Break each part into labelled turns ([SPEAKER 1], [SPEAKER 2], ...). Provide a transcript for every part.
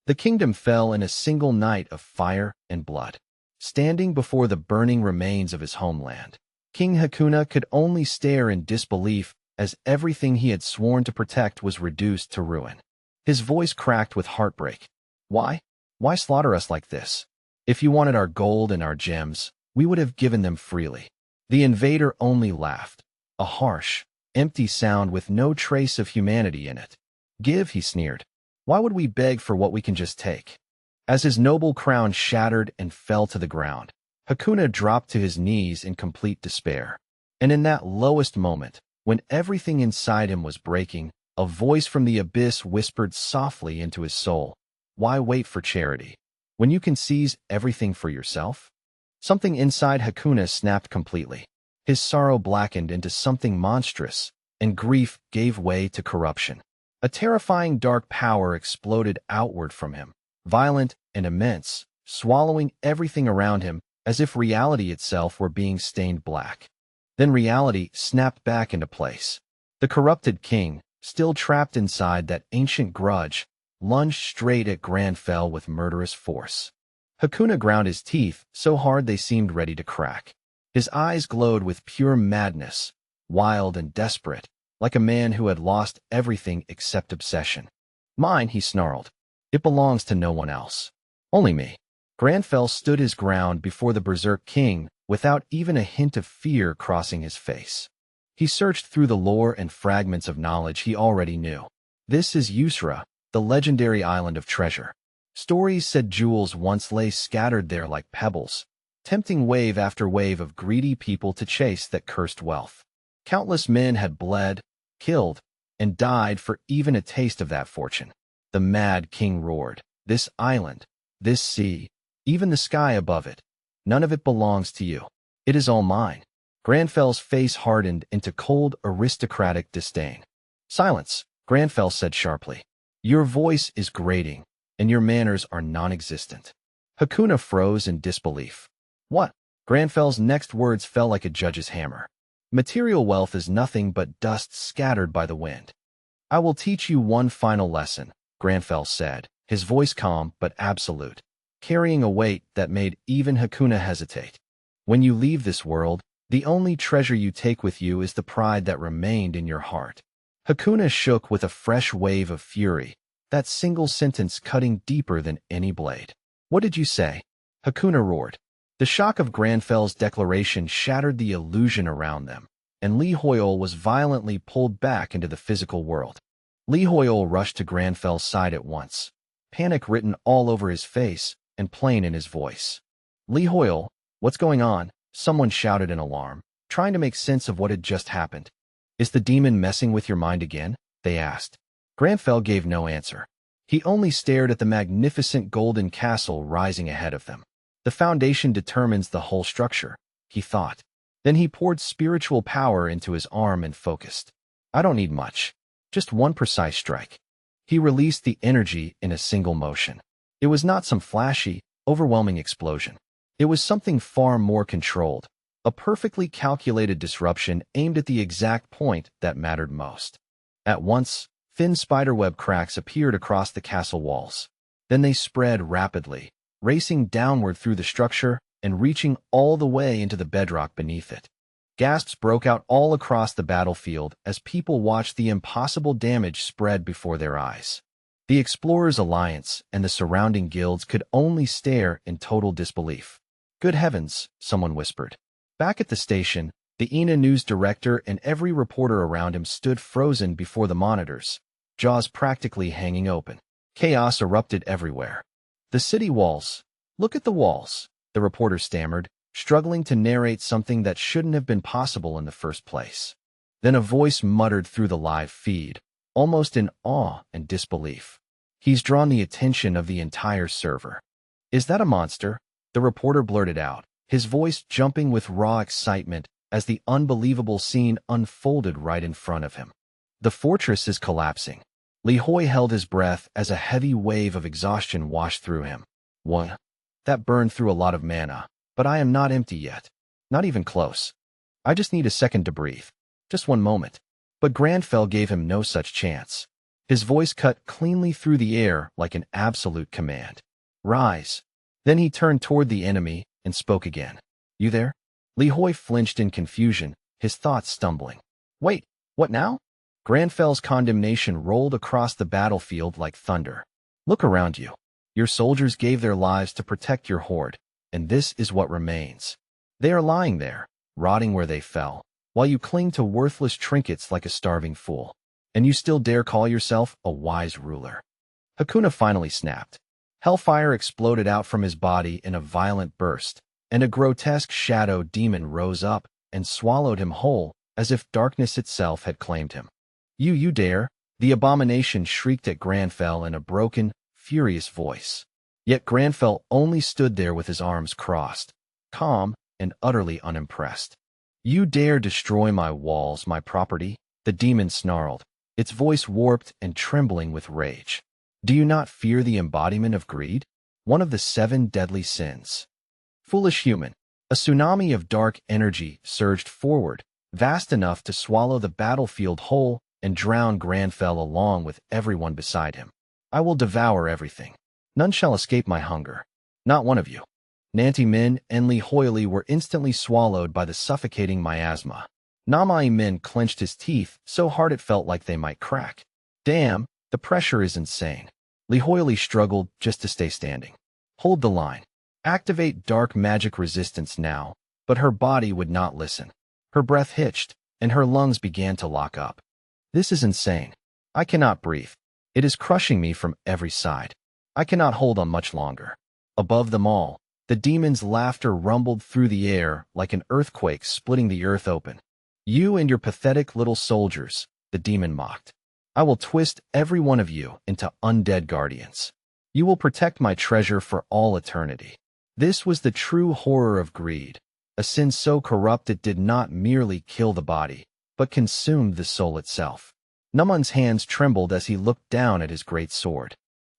[SPEAKER 1] The kingdom fell in a single night of fire and blood. Standing before the burning remains of his homeland, King Hakuna could only stare in disbelief as everything he had sworn to protect was reduced to ruin. His voice cracked with heartbreak. Why? Why slaughter us like this? If you wanted our gold and our gems, we would have given them freely. The invader only laughed, a harsh, empty sound with no trace of humanity in it. Give, he sneered. Why would we beg for what we can just take? As his noble crown shattered and fell to the ground, Hakuna dropped to his knees in complete despair. And in that lowest moment, when everything inside him was breaking, a voice from the abyss whispered softly into his soul, "Why wait for charity, when you can seize everything for yourself?" Something inside Hakuna snapped completely. His sorrow blackened into something monstrous, and grief gave way to corruption. A terrifying dark power exploded outward from him, violent and immense, swallowing everything around him as if reality itself were being stained black. Then reality snapped back into place. The corrupted king, still trapped inside that ancient grudge, lunged straight at Granfell with murderous force. Hakuna ground his teeth so hard they seemed ready to crack. His eyes glowed with pure madness, wild and desperate, like a man who had lost everything except obsession. "Mine," he snarled. "It belongs to no one else. Only me." Granfell stood his ground before the berserk king without even a hint of fear crossing his face. He searched through the lore and fragments of knowledge he already knew. This is Yusra, the legendary island of treasure. Stories said jewels once lay scattered there like pebbles, tempting wave after wave of greedy people to chase that cursed wealth. Countless men had bled, killed, and died for even a taste of that fortune. The mad king roared, "This island, this sea, even the sky above it, none of it belongs to you. It is all mine." Granfell's face hardened into cold, aristocratic disdain. "Silence," Granfell said sharply. "Your voice is grating, and your manners are non-existent." Hakuna froze in disbelief. "What?" Granfell's next words fell like a judge's hammer. "Material wealth is nothing but dust scattered by the wind." "I will teach you one final lesson," Granfell said, his voice calm but absolute, carrying a weight that made even Hakuna hesitate. "When you leave this world, the only treasure you take with you is the pride that remained in your heart." Hakuna shook with a fresh wave of fury, that single sentence cutting deeper than any blade. "What did you say?" Hakuna roared. The shock of Granfell's declaration shattered the illusion around them, and Li Hoyle was violently pulled back into the physical world. Li Hoyle rushed to Granfell's side at once, panic written all over his face and plain in his voice. "Li Hoyle, what's going on?" someone shouted in alarm, trying to make sense of what had just happened. "Is the demon messing with your mind again?" they asked. Granfell gave no answer. He only stared at the magnificent golden castle rising ahead of them. "The foundation determines the whole structure," he thought. Then he poured spiritual power into his arm and focused. "I don't need much, just one precise strike." He released the energy in a single motion. It was not some flashy, overwhelming explosion. It was something far more controlled, a perfectly calculated disruption aimed at the exact point that mattered most. At once, thin spiderweb cracks appeared across the castle walls. Then they spread rapidly, racing downward through the structure and reaching all the way into the bedrock beneath it. Gasps broke out all across the battlefield as people watched the impossible damage spread before their eyes. The Explorers Alliance and the surrounding guilds could only stare in total disbelief. "Good heavens," someone whispered. Back at the station, the ENA news director and every reporter around him stood frozen before the monitors, jaws practically hanging open. Chaos erupted everywhere. "The city walls. Look at the walls," the reporter stammered, struggling to narrate something that shouldn't have been possible in the first place. Then a voice muttered through the live feed, almost in awe and disbelief. "He's drawn the attention of the entire server." "Is that a monster?" the reporter blurted out, his voice jumping with raw excitement as the unbelievable scene unfolded right in front of him. "The fortress is collapsing." Li Hoi held his breath as a heavy wave of exhaustion washed through him. "What?" "That burned through a lot of mana, but I am not empty yet. Not even close. I just need a second to breathe. Just one moment." But Granfell gave him no such chance. His voice cut cleanly through the air like an absolute command. Rise. Then he turned toward the enemy and spoke again. You there? Li Hoi flinched in confusion, his thoughts stumbling. Wait, what now? Granfel's condemnation rolled across the battlefield like thunder. Look around you. Your soldiers gave their lives to protect your horde, and this is what remains. They are lying there, rotting where they fell, while you cling to worthless trinkets like a starving fool. And you still dare call yourself a wise ruler. Hakuna finally snapped. Hellfire exploded out from his body in a violent burst, and a grotesque shadow demon rose up and swallowed him whole, as if darkness itself had claimed him. You dare? The abomination shrieked at Granfell in a broken, furious voice. Yet Granfell only stood there with his arms crossed, calm and utterly unimpressed. You dare destroy my walls, my property? The demon snarled, its voice warped and trembling with rage. Do you not fear the embodiment of greed? One of the 7 deadly sins. Foolish human. A tsunami of dark energy surged forward, vast enough to swallow the battlefield whole and drown Granfell along with everyone beside him. I will devour everything. None shall escape my hunger. Not one of you. Nanti Min and Li Hoili were instantly swallowed by the suffocating miasma. Namai Min clenched his teeth so hard it felt like they might crack. Damn, the pressure is insane. Li Hoili struggled just to stay standing. Hold the line. Activate dark magic resistance now, but her body would not listen. Her breath hitched, and her lungs began to lock up. This is insane. I cannot breathe. It is crushing me from every side. I cannot hold on much longer. Above them all, the demon's laughter rumbled through the air like an earthquake splitting the earth open. You and your pathetic little soldiers, the demon mocked. I will twist every one of you into undead guardians. You will protect my treasure for all eternity. This was the true horror of greed, a sin so corrupt it did not merely kill the body, but consumed the soul itself. Numun's hands trembled as he looked down at his great sword.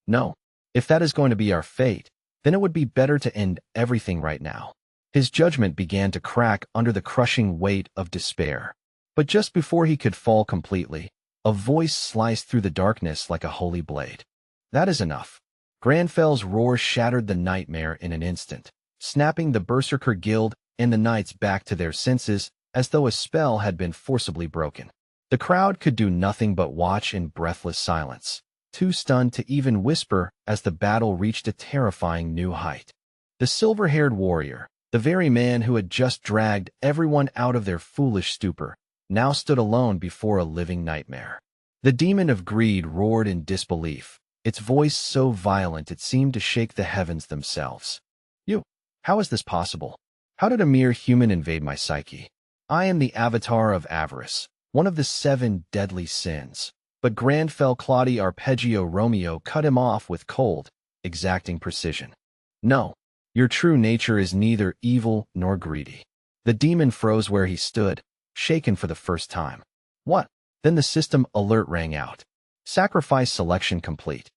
[SPEAKER 1] No, if that is going to be our fate, then it would be better to end everything right now. His judgment began to crack under the crushing weight of despair. But just before he could fall completely, a voice sliced through the darkness like a holy blade. That is enough. Granfell's roar shattered the nightmare in an instant, snapping the Berserker Guild and the knights back to their senses as though a spell had been forcibly broken. The crowd could do nothing but watch in breathless silence, too stunned to even whisper as the battle reached a terrifying new height. The silver-haired warrior, the very man who had just dragged everyone out of their foolish stupor, now stood alone before a living nightmare. The demon of greed roared in disbelief, its voice so violent it seemed to shake the heavens themselves. You, how is this possible? How did a mere human invade my psyche? I am the avatar of avarice, one of the 7 deadly sins. But Granfell Claudia Arpeggio Romeo cut him off with cold, exacting precision. No, your true nature is neither evil nor greedy. The demon froze where he stood, shaken for the first time. What? Then the system alert rang out. Sacrifice selection complete.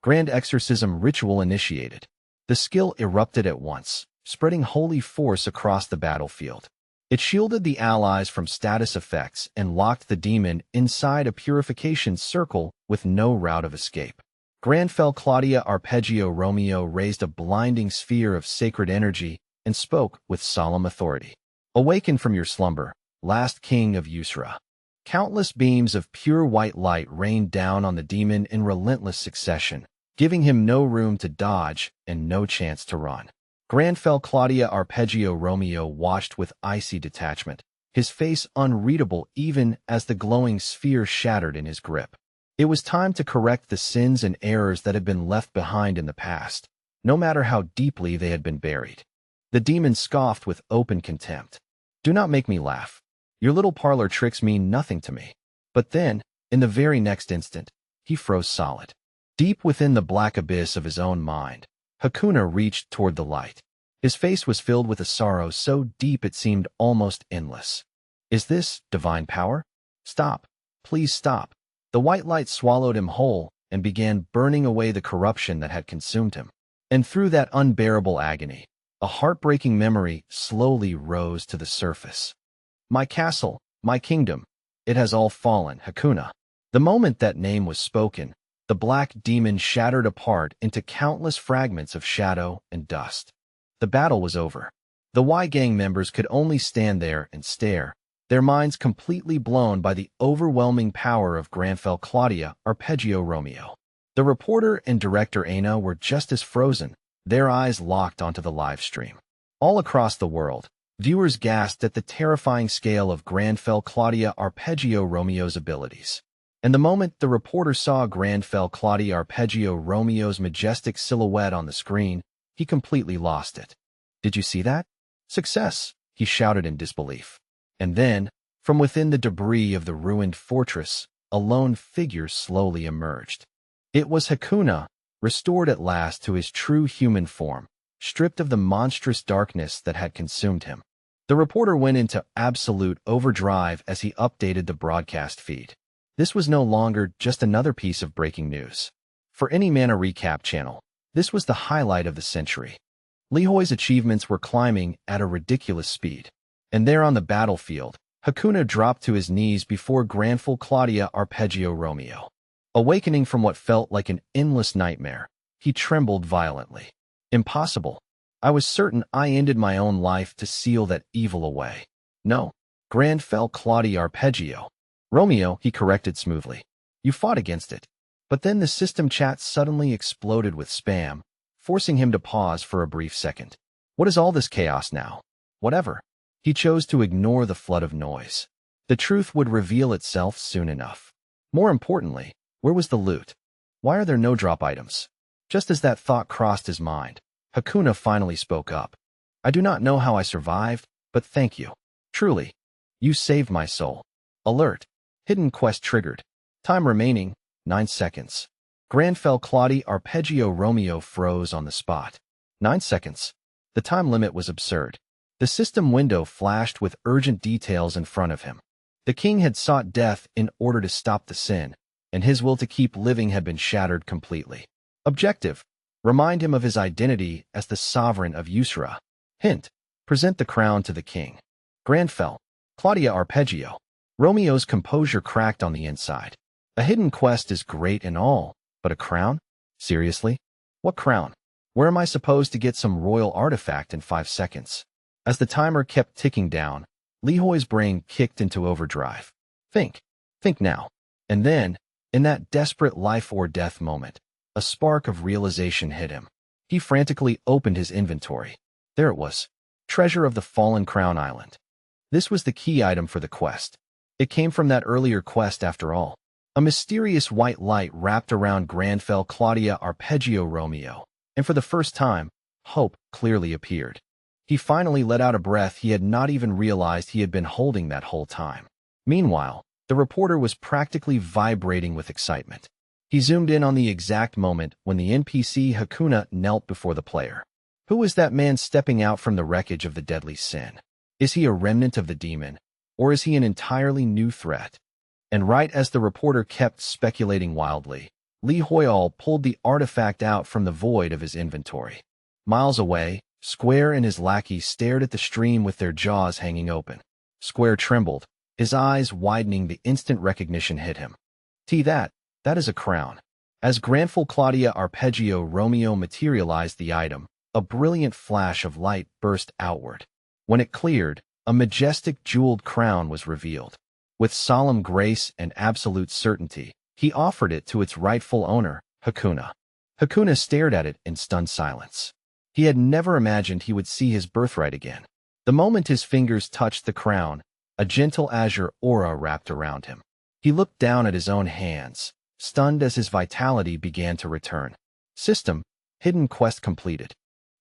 [SPEAKER 1] Grand exorcism ritual initiated. The skill erupted at once, spreading holy force across the battlefield. It shielded the allies from status effects and locked the demon inside a purification circle with no route of escape. Granfell Claudia Arpeggio Romeo raised a blinding sphere of sacred energy and spoke with solemn authority. Awaken from your slumber, last king of Yusra. Countless beams of pure white light rained down on the demon in relentless succession, giving him no room to dodge and no chance to run. Granfell Claudia Arpeggio Romeo watched with icy detachment, his face unreadable even as the glowing sphere shattered in his grip. It was time to correct the sins and errors that had been left behind in the past, no matter how deeply they had been buried. The demon scoffed with open contempt. Do not make me laugh. Your little parlor tricks mean nothing to me. But then, in the very next instant, he froze solid. Deep within the black abyss of his own mind, Hakuna reached toward the light. His face was filled with a sorrow so deep it seemed almost endless. Is this divine power? Stop. Please stop. The white light swallowed him whole and began burning away the corruption that had consumed him. And through that unbearable agony, a heartbreaking memory slowly rose to the surface. My castle, my kingdom, it has all fallen, Hakuna. The moment that name was spoken, the black demon shattered apart into countless fragments of shadow and dust. The battle was over. The Y Gang members could only stand there and stare, their minds completely blown by the overwhelming power of Granfell Claudia Arpeggio Romeo. The reporter and director Aina were just as frozen, their eyes locked onto the live stream. All across the world, viewers gasped at the terrifying scale of Granfell Claudia Arpeggio Romeo's abilities. And the moment the reporter saw Granfell Claudia Arpeggio Romeo's majestic silhouette on the screen, he completely lost it. "Did you see that? Success!" he shouted in disbelief. And then, from within the debris of the ruined fortress, a lone figure slowly emerged. It was Hakuna, restored at last to his true human form, stripped of the monstrous darkness that had consumed him. The reporter went into absolute overdrive as he updated the broadcast feed. This was no longer just another piece of breaking news. For any Mana recap channel, this was the highlight of the century. Li Hui's achievements were climbing at a ridiculous speed. And there on the battlefield, Hakuna dropped to his knees before Granfell Claudia Arpeggio Romeo. Awakening from what felt like an endless nightmare, he trembled violently. "Impossible. I was certain I ended my own life to seal that evil away." "No. Granfell Claudia Arpeggio Romeo," he corrected smoothly. "You fought against it." But then the system chat suddenly exploded with spam, forcing him to pause for a brief second. What is all this chaos now? Whatever. He chose to ignore the flood of noise. The truth would reveal itself soon enough. More importantly, where was the loot? Why are there no drop items? Just as that thought crossed his mind, Hakuna finally spoke up. "I do not know how I survived, but thank you. Truly. You saved my soul." Alert. Hidden quest triggered. Time remaining, 9 seconds. Granfell Claudia Arpeggio Romeo froze on the spot. 9 seconds. The time limit was absurd. The system window flashed with urgent details in front of him. The king had sought death in order to stop the sin, and his will to keep living had been shattered completely. Objective: remind him of his identity as the sovereign of Usura. Hint: present the crown to the king. Granfell Claudia Arpeggio. Romeo's composure cracked on the inside. A hidden quest is great and all, but a crown? Seriously? What crown? Where am I supposed to get some royal artifact in 5 seconds? As the timer kept ticking down, Li Hui's brain kicked into overdrive. Think now. And then, in that desperate life or death moment, a spark of realization hit him. He frantically opened his inventory. There it was. Treasure of the Fallen Crown Island. This was the key item for the quest. It came from that earlier quest after all. A mysterious white light wrapped around Granfell Claudia Arpeggio Romeo, and for the first time, hope clearly appeared. He finally let out a breath he had not even realized he had been holding that whole time. Meanwhile, the reporter was practically vibrating with excitement. He zoomed in on the exact moment when the NPC Hakuna knelt before the player. Who is that man stepping out from the wreckage of the deadly sin? Is he a remnant of the demon, or is he an entirely new threat? And right as the reporter kept speculating wildly, Li Huial pulled the artifact out from the void of his inventory. Miles away, Square and his lackey stared at the stream with their jaws hanging open. Square trembled, his eyes widening the instant recognition hit him. That is a crown. As Granfell Claudia Arpeggio Romeo materialized the item, a brilliant flash of light burst outward. When it cleared, a majestic jeweled crown was revealed. With solemn grace and absolute certainty, he offered it to its rightful owner, Hakuna. Hakuna stared at it in stunned silence. He had never imagined he would see his birthright again. The moment his fingers touched the crown, a gentle azure aura wrapped around him. He looked down at his own hands, stunned as his vitality began to return. System: hidden quest completed.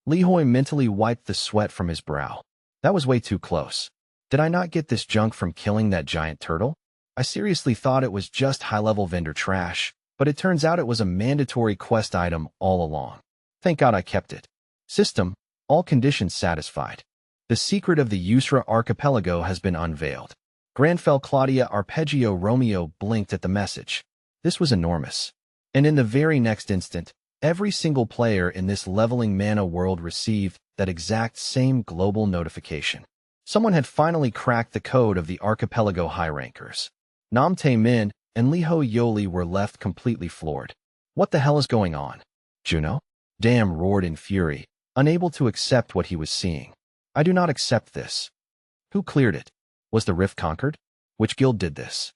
[SPEAKER 1] Li Hui mentally wiped the sweat from his brow. That was way too close. Did I not get this junk from killing that giant turtle? I seriously thought it was just high-level vendor trash, but it turns out it was a mandatory quest item all along. Thank God I kept it. System: all conditions satisfied. The secret of the Usura archipelago has been unveiled. Granfell Claudia Arpeggio Romeo blinked at the message. This was enormous. And in the very next instant, every single player in this leveling mana world received that exact same global notification. Someone had finally cracked the code of the archipelago high rankers. Nam Tae Min and Liho Yoli were left completely floored. What the hell is going on? Juno? Damn roared in fury, unable to accept what he was seeing. I do not accept this. Who cleared it? Was the rift conquered? Which guild did this?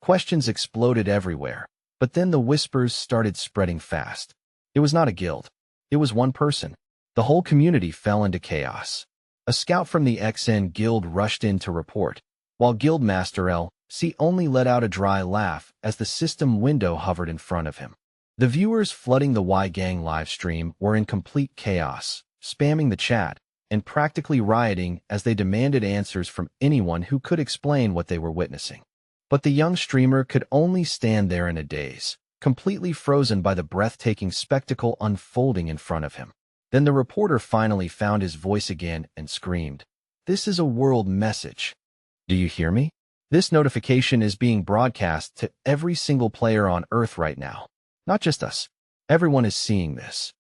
[SPEAKER 1] Questions exploded everywhere, but then the whispers started spreading fast. It was not a guild. It was one person. The whole community fell into chaos. A scout from the XN Guild rushed in to report, while Guildmaster L.C. only let out a dry laugh as the system window hovered in front of him. The viewers flooding the Y-Gang livestream were in complete chaos, spamming the chat, and practically rioting as they demanded answers from anyone who could explain what they were witnessing. But the young streamer could only stand there in a daze, completely frozen by the breathtaking spectacle unfolding in front of him. Then the reporter finally found his voice again and screamed, "This is a world message. Do you hear me? This notification is being broadcast to every single player on Earth right now. Not just us. Everyone is seeing this."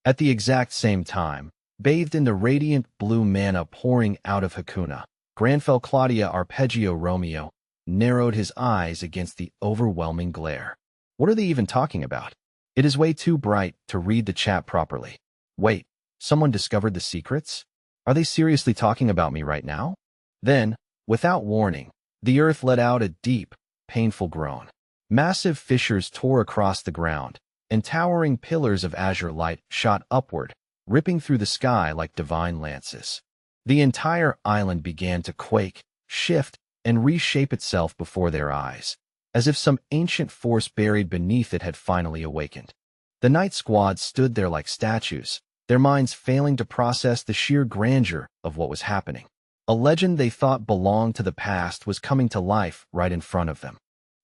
[SPEAKER 1] At the exact same time, bathed in the radiant blue mana pouring out of Hakuna, Granfell Claudia Arpeggio Romeo narrowed his eyes against the overwhelming glare. What are they even talking about? It is way too bright to read the chat properly. Wait, someone discovered the secrets? Are they seriously talking about me right now? Then, without warning, the earth let out a deep, painful groan. Massive fissures tore across the ground, and towering pillars of azure light shot upward, ripping through the sky like divine lances. The entire island began to quake, shift, and reshape itself before their eyes, as if some ancient force buried beneath it had finally awakened. The Night Squad stood there like statues, their minds failing to process the sheer grandeur of what was happening. A legend they thought belonged to the past was coming to life right in front of them.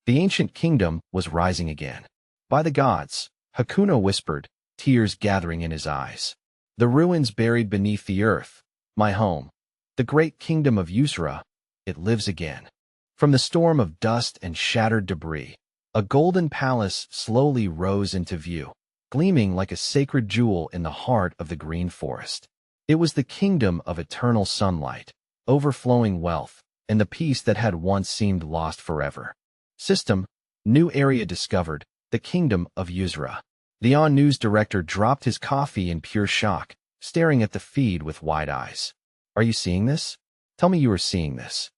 [SPEAKER 1] The ancient kingdom was rising again. By the gods, Hakuna whispered, tears gathering in his eyes. The ruins buried beneath the earth, my home, the great kingdom of Yusra, it lives again. From the storm of dust and shattered debris, a golden palace slowly rose into view, gleaming like a sacred jewel in the heart of the green forest. It was the kingdom of eternal sunlight, overflowing wealth, and the peace that had once seemed lost forever. System, new area discovered, the kingdom of Yusra. The on-news director dropped his coffee in pure shock, staring at the feed with wide eyes. Are you seeing this? Tell me you are seeing this.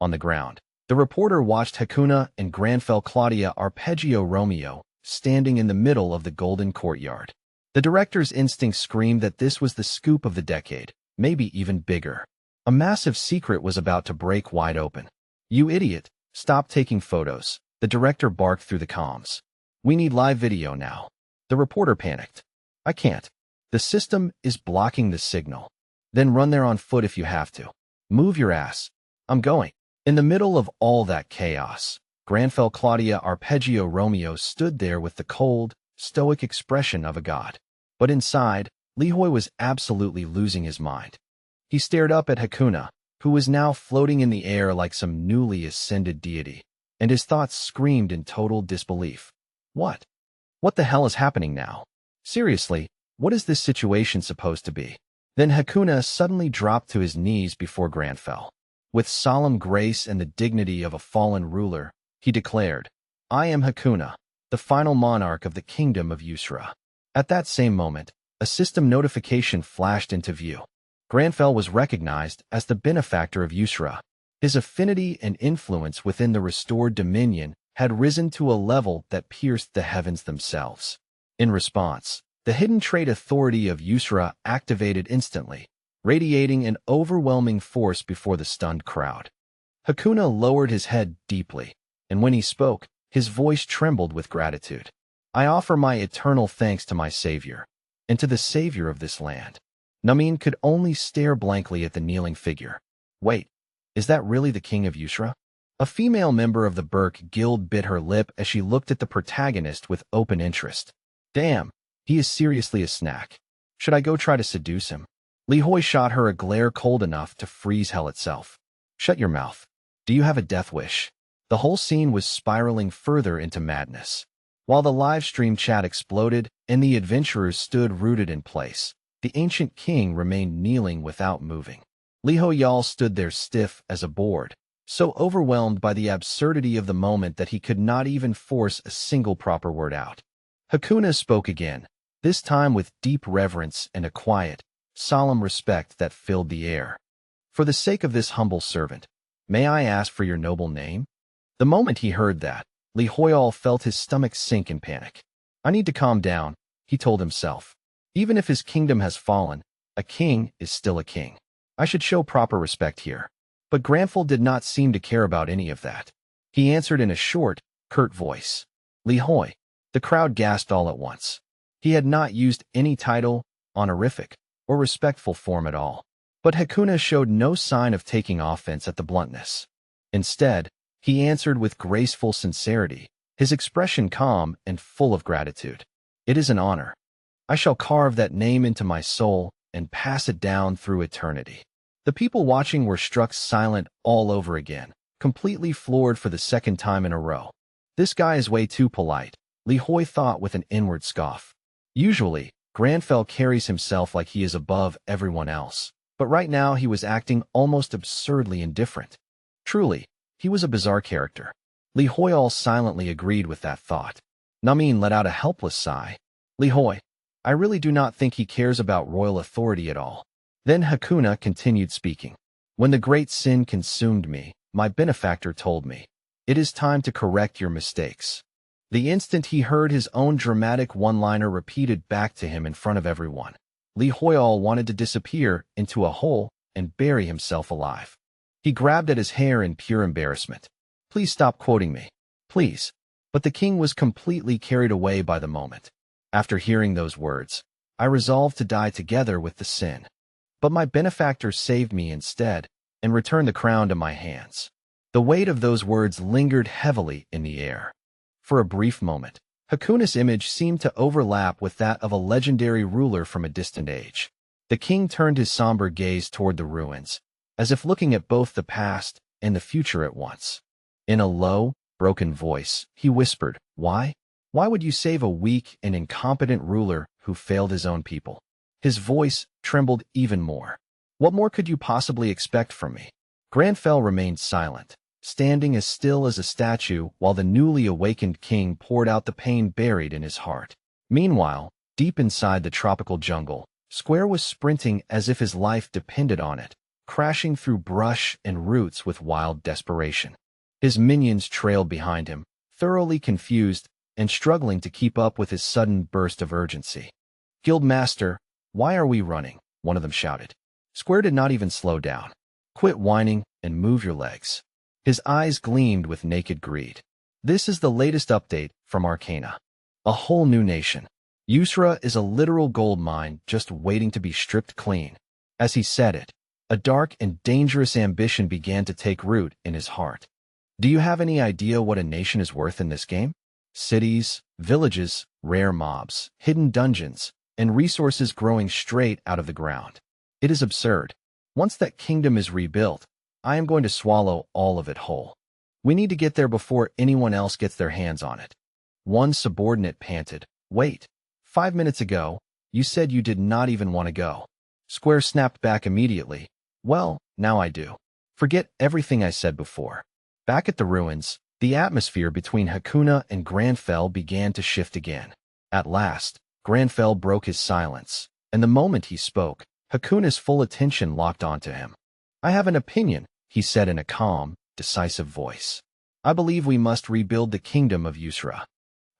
[SPEAKER 1] On the ground, the reporter watched Hakuna and Granfell Claudia Arpeggio Romeo standing in the middle of the golden courtyard. The director's instinct screamed that this was the scoop of the decade, maybe even bigger. A massive secret was about to break wide open. You idiot, stop taking photos, the director barked through the comms. We need live video now. The reporter panicked. I can't. The system is blocking the signal. Then run there on foot if you have to. Move your ass. I'm going. In the middle of all that chaos, Granfell Claudia Arpeggio Romeo stood there with the cold, stoic expression of a god. But inside, Lihoy was absolutely losing his mind. He stared up at Hakuna, who was now floating in the air like some newly ascended deity, and his thoughts screamed in total disbelief. What? What the hell is happening now? Seriously, what is this situation supposed to be? Then Hakuna suddenly dropped to his knees before Granfell. With solemn grace and the dignity of a fallen ruler, he declared, I am Hakuna, the final monarch of the kingdom of Yusra. At that same moment, a system notification flashed into view. Granfell was recognized as the benefactor of Yusra. His affinity and influence within the restored dominion had risen to a level that pierced the heavens themselves. In response, the hidden trait authority of Yusra activated instantly, radiating an overwhelming force before the stunned crowd. Hakuna lowered his head deeply, and when he spoke, his voice trembled with gratitude. I offer my eternal thanks to my savior, and to the savior of this land. Namin could only stare blankly at the kneeling figure. Wait, is that really the king of Yusra? A female member of the Burke Guild bit her lip as she looked at the protagonist with open interest. Damn, he is seriously a snack. Should I go try to seduce him? Lihoy shot her a glare cold enough to freeze hell itself. Shut your mouth. Do you have a death wish? The whole scene was spiraling further into madness. While the live stream chat exploded and the adventurers stood rooted in place, the ancient king remained kneeling without moving. Liho Yal stood there stiff as a board, so overwhelmed by the absurdity of the moment that he could not even force a single proper word out. Hakuna spoke again, this time with deep reverence and a quiet, solemn respect that filled the air. For the sake of this humble servant, may I ask for your noble name? The moment he heard that, Li Hoyal felt his stomach sink in panic. I need to calm down, he told himself. Even if his kingdom has fallen, a king is still a king. I should show proper respect here. But Granfell did not seem to care about any of that. He answered in a short, curt voice. Li Hoi. The crowd gasped all at once. He had not used any title, honorific, or respectful form at all. But Hakuna showed no sign of taking offense at the bluntness. Instead, he answered with graceful sincerity, his expression calm and full of gratitude. It is an honor. I shall carve that name into my soul and pass it down through eternity. The people watching were struck silent all over again, completely floored for the second time in a row. This guy is way too polite, Li Hoi thought with an inward scoff. Usually, Granfell carries himself like he is above everyone else, but right now he was acting almost absurdly indifferent. Truly, he was a bizarre character. Li Hoyal silently agreed with that thought. Namin let out a helpless sigh. Li Hoi, I really do not think he cares about royal authority at all. Then Hakuna continued speaking. When the great sin consumed me, my benefactor told me, it is time to correct your mistakes. The instant he heard his own dramatic one-liner repeated back to him in front of everyone, Li Hoyal wanted to disappear into a hole and bury himself alive. He grabbed at his hair in pure embarrassment. Please stop quoting me. Please. But the king was completely carried away by the moment. After hearing those words, I resolved to die together with the sin. But my benefactor saved me instead and returned the crown to my hands. The weight of those words lingered heavily in the air. For a brief moment, Hakuna's image seemed to overlap with that of a legendary ruler from a distant age. The king turned his somber gaze toward the ruins, as if looking at both the past and the future at once. In a low, broken voice, he whispered, Why? Why would you save a weak and incompetent ruler who failed his own people? His voice trembled even more. What more could you possibly expect from me? Granfell remained silent, standing as still as a statue while the newly awakened king poured out the pain buried in his heart. Meanwhile, deep inside the tropical jungle, Square was sprinting as if his life depended on it, crashing through brush and roots with wild desperation. His minions trailed behind him, thoroughly confused and struggling to keep up with his sudden burst of urgency. Guildmaster, why are we running? One of them shouted. Square did not even slow down. Quit whining and move your legs. His eyes gleamed with naked greed. This is the latest update from Arcana. A whole new nation. Yusra is a literal gold mine just waiting to be stripped clean. As he said it, a dark and dangerous ambition began to take root in his heart. Do you have any idea what a nation is worth in this game? Cities, villages, rare mobs, hidden dungeons, and resources growing straight out of the ground. It is absurd. Once that kingdom is rebuilt, I am going to swallow all of it whole. We need to get there before anyone else gets their hands on it. One subordinate panted, Wait, 5 minutes ago, you said you did not even want to go. Square snapped back immediately. Well, now I do. Forget everything I said before. Back at the ruins, the atmosphere between Hakuna and Granfell began to shift again. At last, Granfell broke his silence, and the moment he spoke, Hakuna's full attention locked onto him. I have an opinion, he said in a calm, decisive voice. I believe we must rebuild the kingdom of Yusra.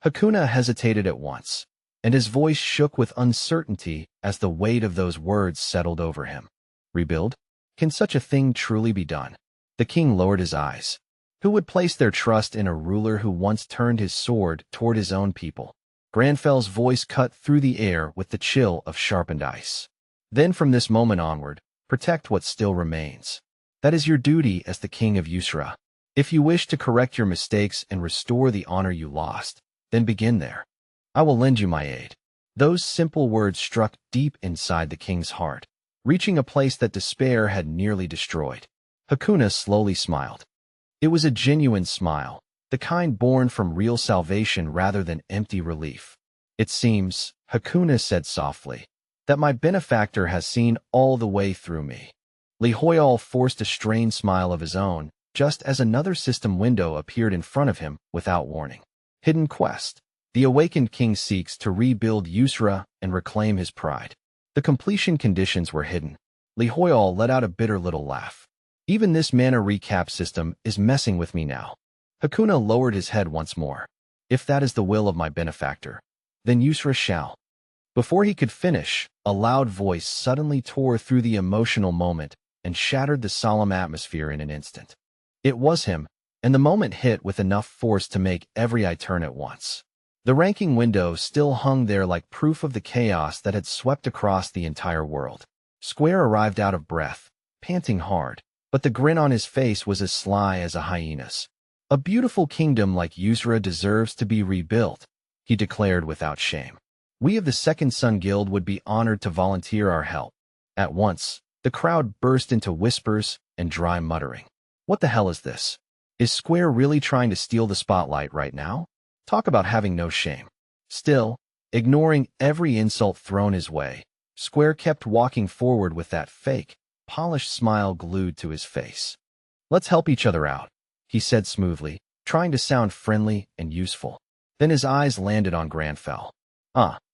[SPEAKER 1] Hakuna hesitated at once, and his voice shook with uncertainty as the weight of those words settled over him. Rebuild? Can such a thing truly be done? The king lowered his eyes. Who would place their trust in a ruler who once turned his sword toward his own people? Granfell's voice cut through the air with the chill of sharpened ice. Then from this moment onward, protect what still remains. That is your duty as the king of Yusra. If you wish to correct your mistakes and restore the honor you lost, then begin there. I will lend you my aid. Those simple words struck deep inside the king's heart, reaching a place that despair had nearly destroyed. Hakuna slowly smiled. It was a genuine smile, the kind born from real salvation rather than empty relief. It seems, Hakuna said softly, that my benefactor has seen all the way through me. Li Hoyal forced a strained smile of his own, just as another system window appeared in front of him without warning. Hidden Quest. The awakened king seeks to rebuild Yusra and reclaim his pride. The completion conditions were hidden. Li Hoyal let out a bitter little laugh. Even this mana recap system is messing with me now. Hakuna lowered his head once more. If that is the will of my benefactor, then Yusra shall. Before he could finish, a loud voice suddenly tore through the emotional moment and shattered the solemn atmosphere in an instant. It was him, and the moment hit with enough force to make every eye turn at once. The ranking window still hung there like proof of the chaos that had swept across the entire world. Square arrived out of breath, panting hard, but the grin on his face was as sly as a hyena's. A beautiful kingdom like Yusra deserves to be rebuilt, he declared without shame. We of the Second Sun Guild would be honored to volunteer our help. At once, the crowd burst into whispers and dry muttering. What the hell is this? Is Square really trying to steal the spotlight right now? Talk about having no shame. Still, ignoring every insult thrown his way, Square kept walking forward with that fake, polished smile glued to his face. Let's help each other out, he said smoothly, trying to sound friendly and useful. Then his eyes landed on Granfell.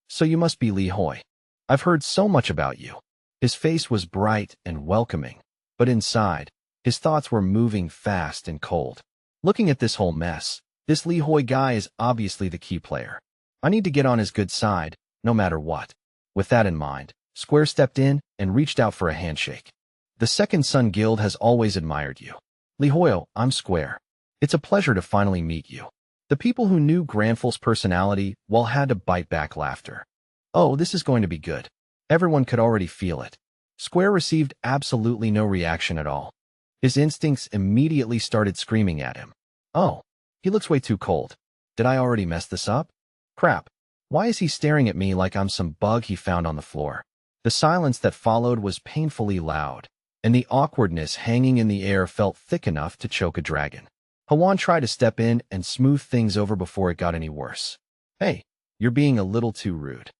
[SPEAKER 1] So you must be Li Hoi. I've heard so much about you. His face was bright and welcoming, but inside, his thoughts were moving fast and cold. Looking at this whole mess, this Li Hoi guy is obviously the key player. I need to get on his good side, no matter what. With that in mind, Square stepped in and reached out for a handshake. The Second Sun Guild has always admired you. Li Hoi, I'm Square. It's a pleasure to finally meet you. The people who knew Granfell's personality had to bite back laughter. Oh, this is going to be good. Everyone could already feel it. Square received absolutely no reaction at all. His instincts immediately started screaming at him. Oh, he looks way too cold. Did I already mess this up? Crap. Why is he staring at me like I'm some bug he found on the floor? The silence that followed was painfully loud, and the awkwardness hanging in the air felt thick enough to choke a dragon. Hawan tried to step in and smooth things over before it got any worse. Hey, you're being a little too rude.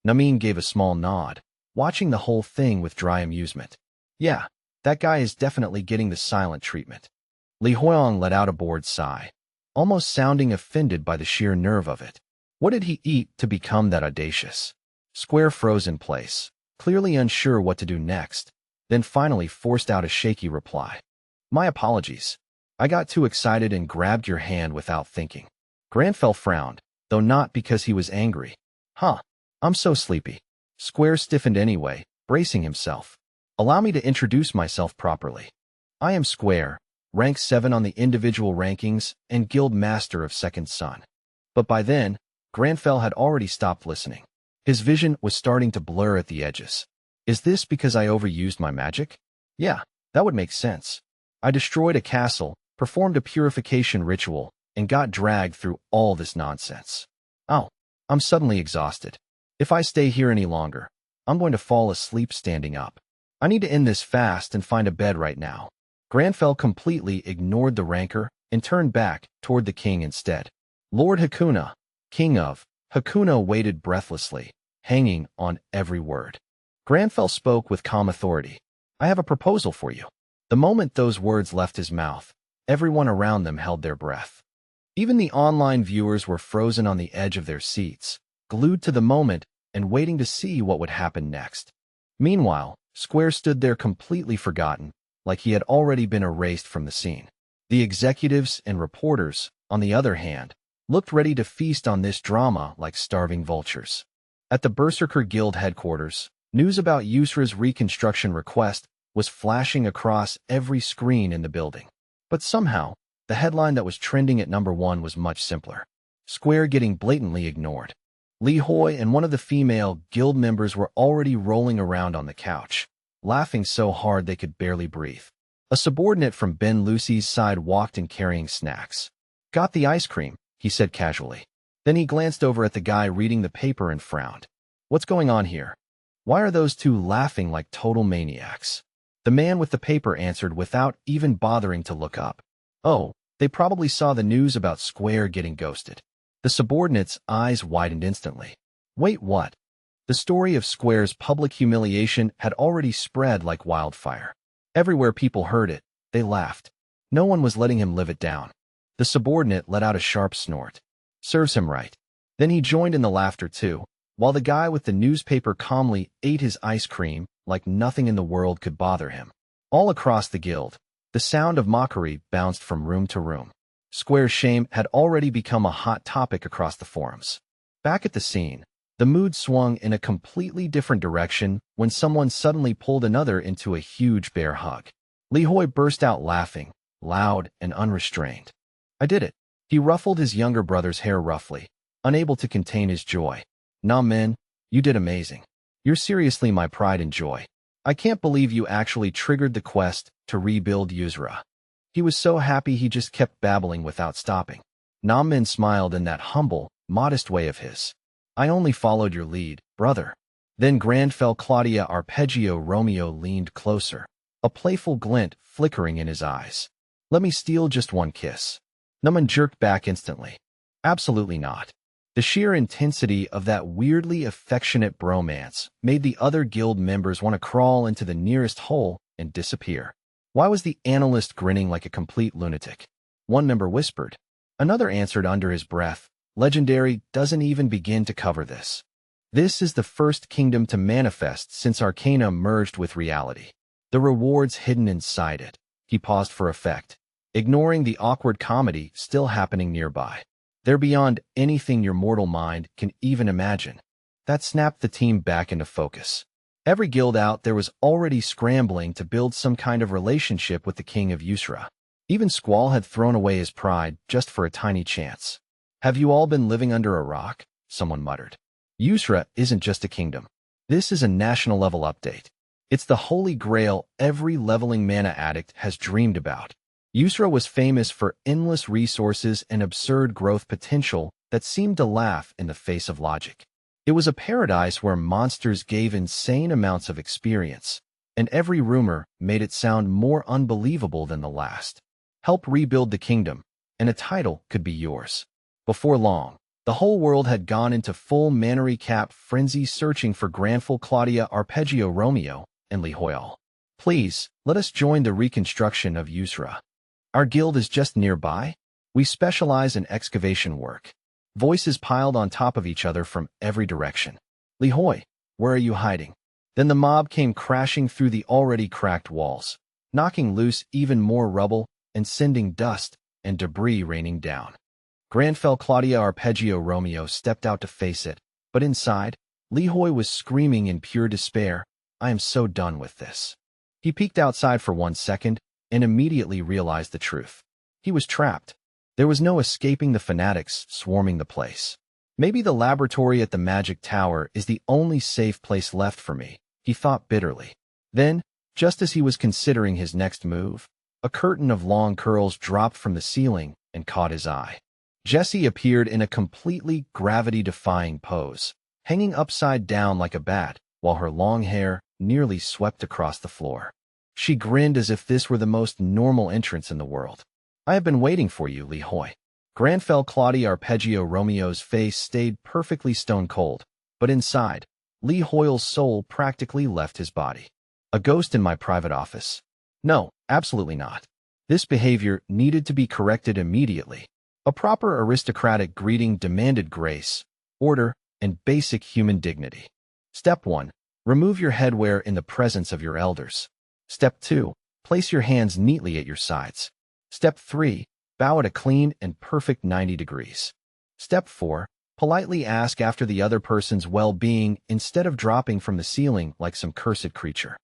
[SPEAKER 1] Namin gave a small nod, watching the whole thing with dry amusement. Yeah, that guy is definitely getting the silent treatment. Li Hoyong let out a bored sigh, almost sounding offended by the sheer nerve of it. What did he eat to become that audacious? Square froze in place, clearly unsure what to do next, then finally forced out a shaky reply. My apologies. I got too excited and grabbed your hand without thinking. Granfell frowned, though not because he was angry. I'm so sleepy. Square stiffened anyway, bracing himself. Allow me to introduce myself properly. I am Square, rank 7 on the individual rankings and guild master of Second Sun. But by then, Granfell had already stopped listening. His vision was starting to blur at the edges. Is this because I overused my magic? Yeah, that would make sense. I destroyed a castle, performed a purification ritual, and got dragged through all this nonsense. Oh, I'm suddenly exhausted. If I stay here any longer, I'm going to fall asleep standing up. I need to end this fast and find a bed right now. Granfell completely ignored the rancor and turned back toward the king instead. Lord Hakuna, king of Hakuna, waited breathlessly, hanging on every word. Granfell spoke with calm authority. I have a proposal for you. The moment those words left his mouth, everyone around them held their breath. Even the online viewers were frozen on the edge of their seats, glued to the moment and waiting to see what would happen next. Meanwhile, Square stood there completely forgotten, like he had already been erased from the scene. The executives and reporters, on the other hand, looked ready to feast on this drama like starving vultures. At the Berserker Guild headquarters, news about Yusra's reconstruction request was flashing across every screen in the building. But somehow, the headline that was trending at number 1 was much simpler. Square getting blatantly ignored. Li Hoi and one of the female guild members were already rolling around on the couch, laughing so hard they could barely breathe. A subordinate from Ben Lucy's side walked in carrying snacks. Got the ice cream, he said casually. Then he glanced over at the guy reading the paper and frowned. What's going on here? Why are those two laughing like total maniacs? The man with the paper answered without even bothering to look up. Oh, they probably saw the news about Square getting ghosted. The subordinate's eyes widened instantly. Wait, what? The story of Square's public humiliation had already spread like wildfire. Everywhere people heard it, they laughed. No one was letting him live it down. The subordinate let out a sharp snort. Serves him right. Then he joined in the laughter too, while the guy with the newspaper calmly ate his ice cream like nothing in the world could bother him. All across the guild, the sound of mockery bounced from room to room. Square's shame had already become a hot topic across the forums. Back at the scene, the mood swung in a completely different direction when someone suddenly pulled another into a huge bear hug. Li Hoi burst out laughing, loud and unrestrained. I did it. He ruffled his younger brother's hair roughly, unable to contain his joy. Nah, Min, you did amazing. You're seriously my pride and joy. I can't believe you actually triggered the quest to rebuild Yuzura. He was so happy he just kept babbling without stopping. Nam Min smiled in that humble, modest way of his. I only followed your lead, brother. Then Grandfell Claudia Arpeggio Romeo leaned closer, a playful glint flickering in his eyes. Let me steal just one kiss. Naman jerked back instantly. Absolutely not. The sheer intensity of that weirdly affectionate bromance made the other guild members want to crawl into the nearest hole and disappear. Why was the analyst grinning like a complete lunatic? One member whispered. Another answered under his breath, Legendary doesn't even begin to cover this. This is the first kingdom to manifest since Arcana merged with reality. The rewards hidden inside it. He paused for effect, ignoring the awkward comedy still happening nearby. They're beyond anything your mortal mind can even imagine. That snapped the team back into focus. Every guild out there was already scrambling to build some kind of relationship with the king of Yusra. Even Squall had thrown away his pride just for a tiny chance. Have you all been living under a rock? Someone muttered. Yusra isn't just a kingdom. This is a national level update. It's the holy grail every leveling mana addict has dreamed about. Yusra was famous for endless resources and absurd growth potential that seemed to laugh in the face of logic. It was a paradise where monsters gave insane amounts of experience, and every rumor made it sound more unbelievable than the last. Help rebuild the kingdom, and a title could be yours. Before long, the whole world had gone into full Mannery Cap frenzy searching for Grandful Claudia Arpeggio Romeo and Li Hoyal. Please, let us join the reconstruction of Yusra. Our guild is just nearby. We specialize in excavation work. Voices piled on top of each other from every direction. Li Hoi, where are you hiding? Then the mob came crashing through the already cracked walls, knocking loose even more rubble and sending dust and debris raining down. Grandfell Claudia Arpeggio Romeo stepped out to face it, but inside, Li Hoi was screaming in pure despair, I am so done with this. He peeked outside for 1 second and immediately realized the truth. He was trapped. There was no escaping the fanatics swarming the place. Maybe the laboratory at the Magic Tower is the only safe place left for me, he thought bitterly. Then, just as he was considering his next move, a curtain of long curls dropped from the ceiling and caught his eye. Jessie appeared in a completely gravity-defying pose, hanging upside down like a bat, while her long hair nearly swept across the floor. She grinned as if this were the most normal entrance in the world. I have been waiting for you, Li Hoi. Grandfell Claudia Arpeggio Romeo's face stayed perfectly stone cold, but inside, Li Hoyal's soul practically left his body. A ghost in my private office? No, absolutely not. This behavior needed to be corrected immediately. A proper aristocratic greeting demanded grace, order, and basic human dignity. Step 1. Remove your headwear in the presence of your elders. Step 2. Place your hands neatly at your sides. Step 3. Bow at a clean and perfect 90 degrees. Step 4. Politely ask after the other person's well-being instead of dropping from the ceiling like some cursed creature.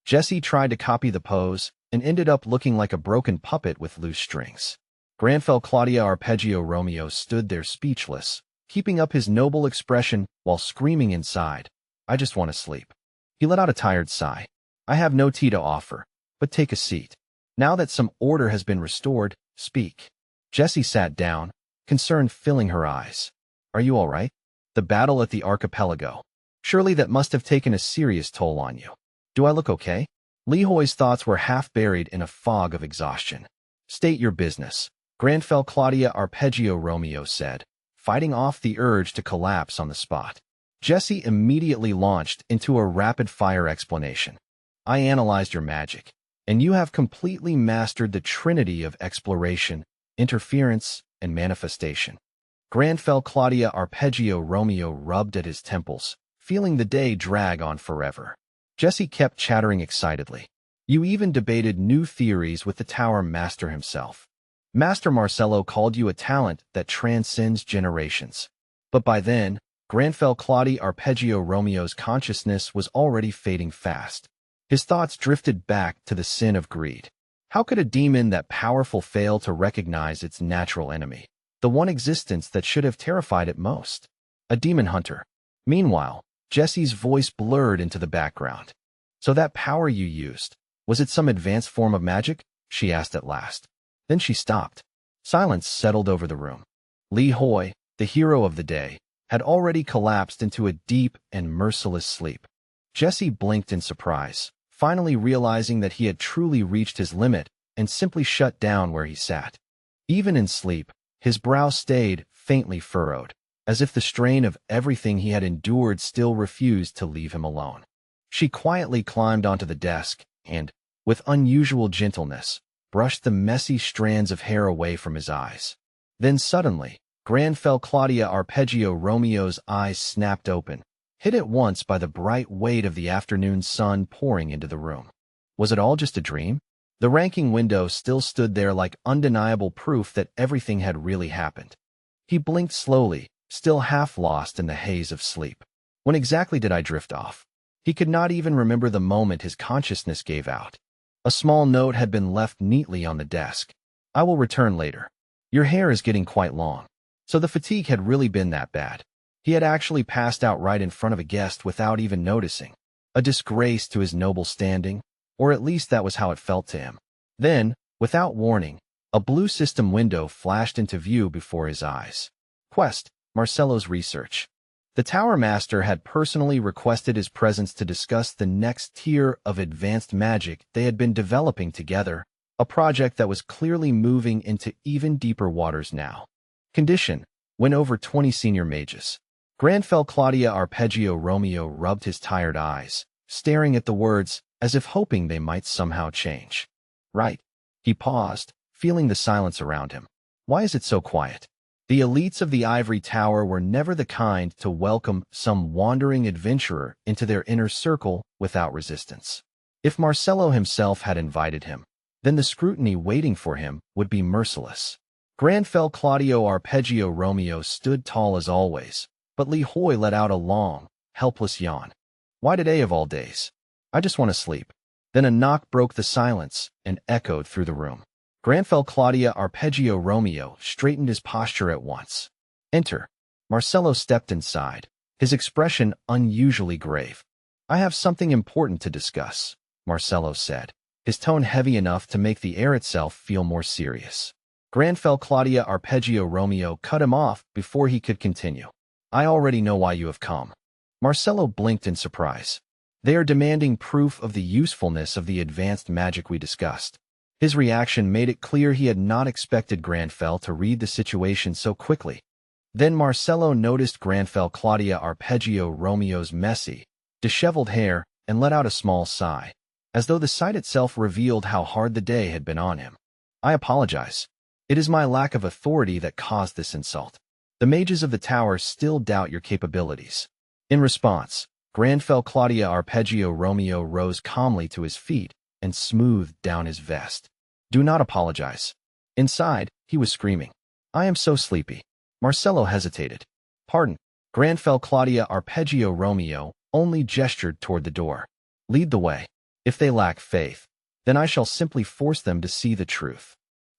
[SPEAKER 1] Jessie tried to copy the pose and ended up looking like a broken puppet with loose strings. Grandfell Claudia Arpeggio Romeo stood there speechless, keeping up his noble expression while screaming inside, I just want to sleep. He let out a tired sigh. I have no tea to offer, but take a seat. Now that some order has been restored, speak. Jessie sat down, concern filling her eyes. Are you all right? The battle at the archipelago. Surely that must have taken a serious toll on you. Do I look okay? Li Hoi's thoughts were half buried in a fog of exhaustion. State your business, Grandfell Claudia Arpeggio Romeo said, fighting off the urge to collapse on the spot. Jessie immediately launched into a rapid-fire explanation. I analyzed your magic. and you have completely mastered the trinity of exploration, interference, and manifestation. Granfell Claudia Arpeggio Romeo rubbed at his temples, feeling the day drag on forever. Jessie kept chattering excitedly. You even debated new theories with the Tower Master himself. Master Marcello called you a talent that transcends generations. But by then, Granfell Claudia Arpeggio Romeo's consciousness was already fading fast. His thoughts drifted back to the sin of greed. How could a demon that powerful fail to recognize its natural enemy? The one existence that should have terrified it most. A demon hunter. Meanwhile, Jessie's voice blurred into the background. So that power you used, was it some advanced form of magic? She asked at last. Then she stopped. Silence settled over the room. Li Hoi, the hero of the day, had already collapsed into a deep and merciless sleep. Jessie blinked in surprise, finally realizing that he had truly reached his limit and simply shut down where he sat. Even in sleep, his brow stayed faintly furrowed, as if the strain of everything he had endured still refused to leave him alone. She quietly climbed onto the desk and, with unusual gentleness, brushed the messy strands of hair away from his eyes. Then suddenly, Granfell Claudia Arpeggio Romeo's eyes snapped open, hit at once by the bright weight of the afternoon sun pouring into the room. Was it all just a dream? The ranking window still stood there like undeniable proof that everything had really happened. He blinked slowly, still half lost in the haze of sleep. When exactly did I drift off? He could not even remember the moment his consciousness gave out. A small note had been left neatly on the desk. I will return later. Your hair is getting quite long. So the fatigue had really been that bad. He had actually passed out right in front of a guest without even noticing. A disgrace to his noble standing, or at least that was how it felt to him. Then, without warning, a blue system window flashed into view before his eyes. Quest, Marcello's research. The Tower Master had personally requested his presence to discuss the next tier of advanced magic they had been developing together, a project that was clearly moving into even deeper waters now. Condition: win over 20 senior mages. Granfell Claudia Arpeggio Romeo rubbed his tired eyes, staring at the words as if hoping they might somehow change. Right. He paused, feeling the silence around him. Why is it so quiet? The elites of the Ivory Tower were never the kind to welcome some wandering adventurer into their inner circle without resistance. If Marcello himself had invited him, then the scrutiny waiting for him would be merciless. Granfell Claudio Arpeggio Romeo stood tall as always, but Li Hoi let out a long, helpless yawn. Why today of all days? I just want to sleep. Then a knock broke the silence and echoed through the room. Granfell Claudia Arpeggio Romeo straightened his posture at once. Enter. Marcello stepped inside, his expression unusually grave. I have something important to discuss, Marcello said, his tone heavy enough to make the air itself feel more serious. Granfell Claudia Arpeggio Romeo cut him off before he could continue. I already know why you have come. Marcello blinked in surprise. They are demanding proof of the usefulness of the advanced magic we discussed. His reaction made it clear he had not expected Granfell to read the situation so quickly. Then Marcello noticed Granfell Claudia Arpeggio Romeo's messy, disheveled hair and let out a small sigh, as though the sight itself revealed how hard the day had been on him. I apologize. It is my lack of authority that caused this insult. The mages of the tower still doubt your capabilities. In response, Granfell Claudia Arpeggio Romeo rose calmly to his feet and smoothed down his vest. Do not apologize. Inside, he was screaming. I am so sleepy. Marcello hesitated. Pardon. Granfell Claudia Arpeggio Romeo only gestured toward the door. Lead the way. If they lack faith, then I shall simply force them to see the truth.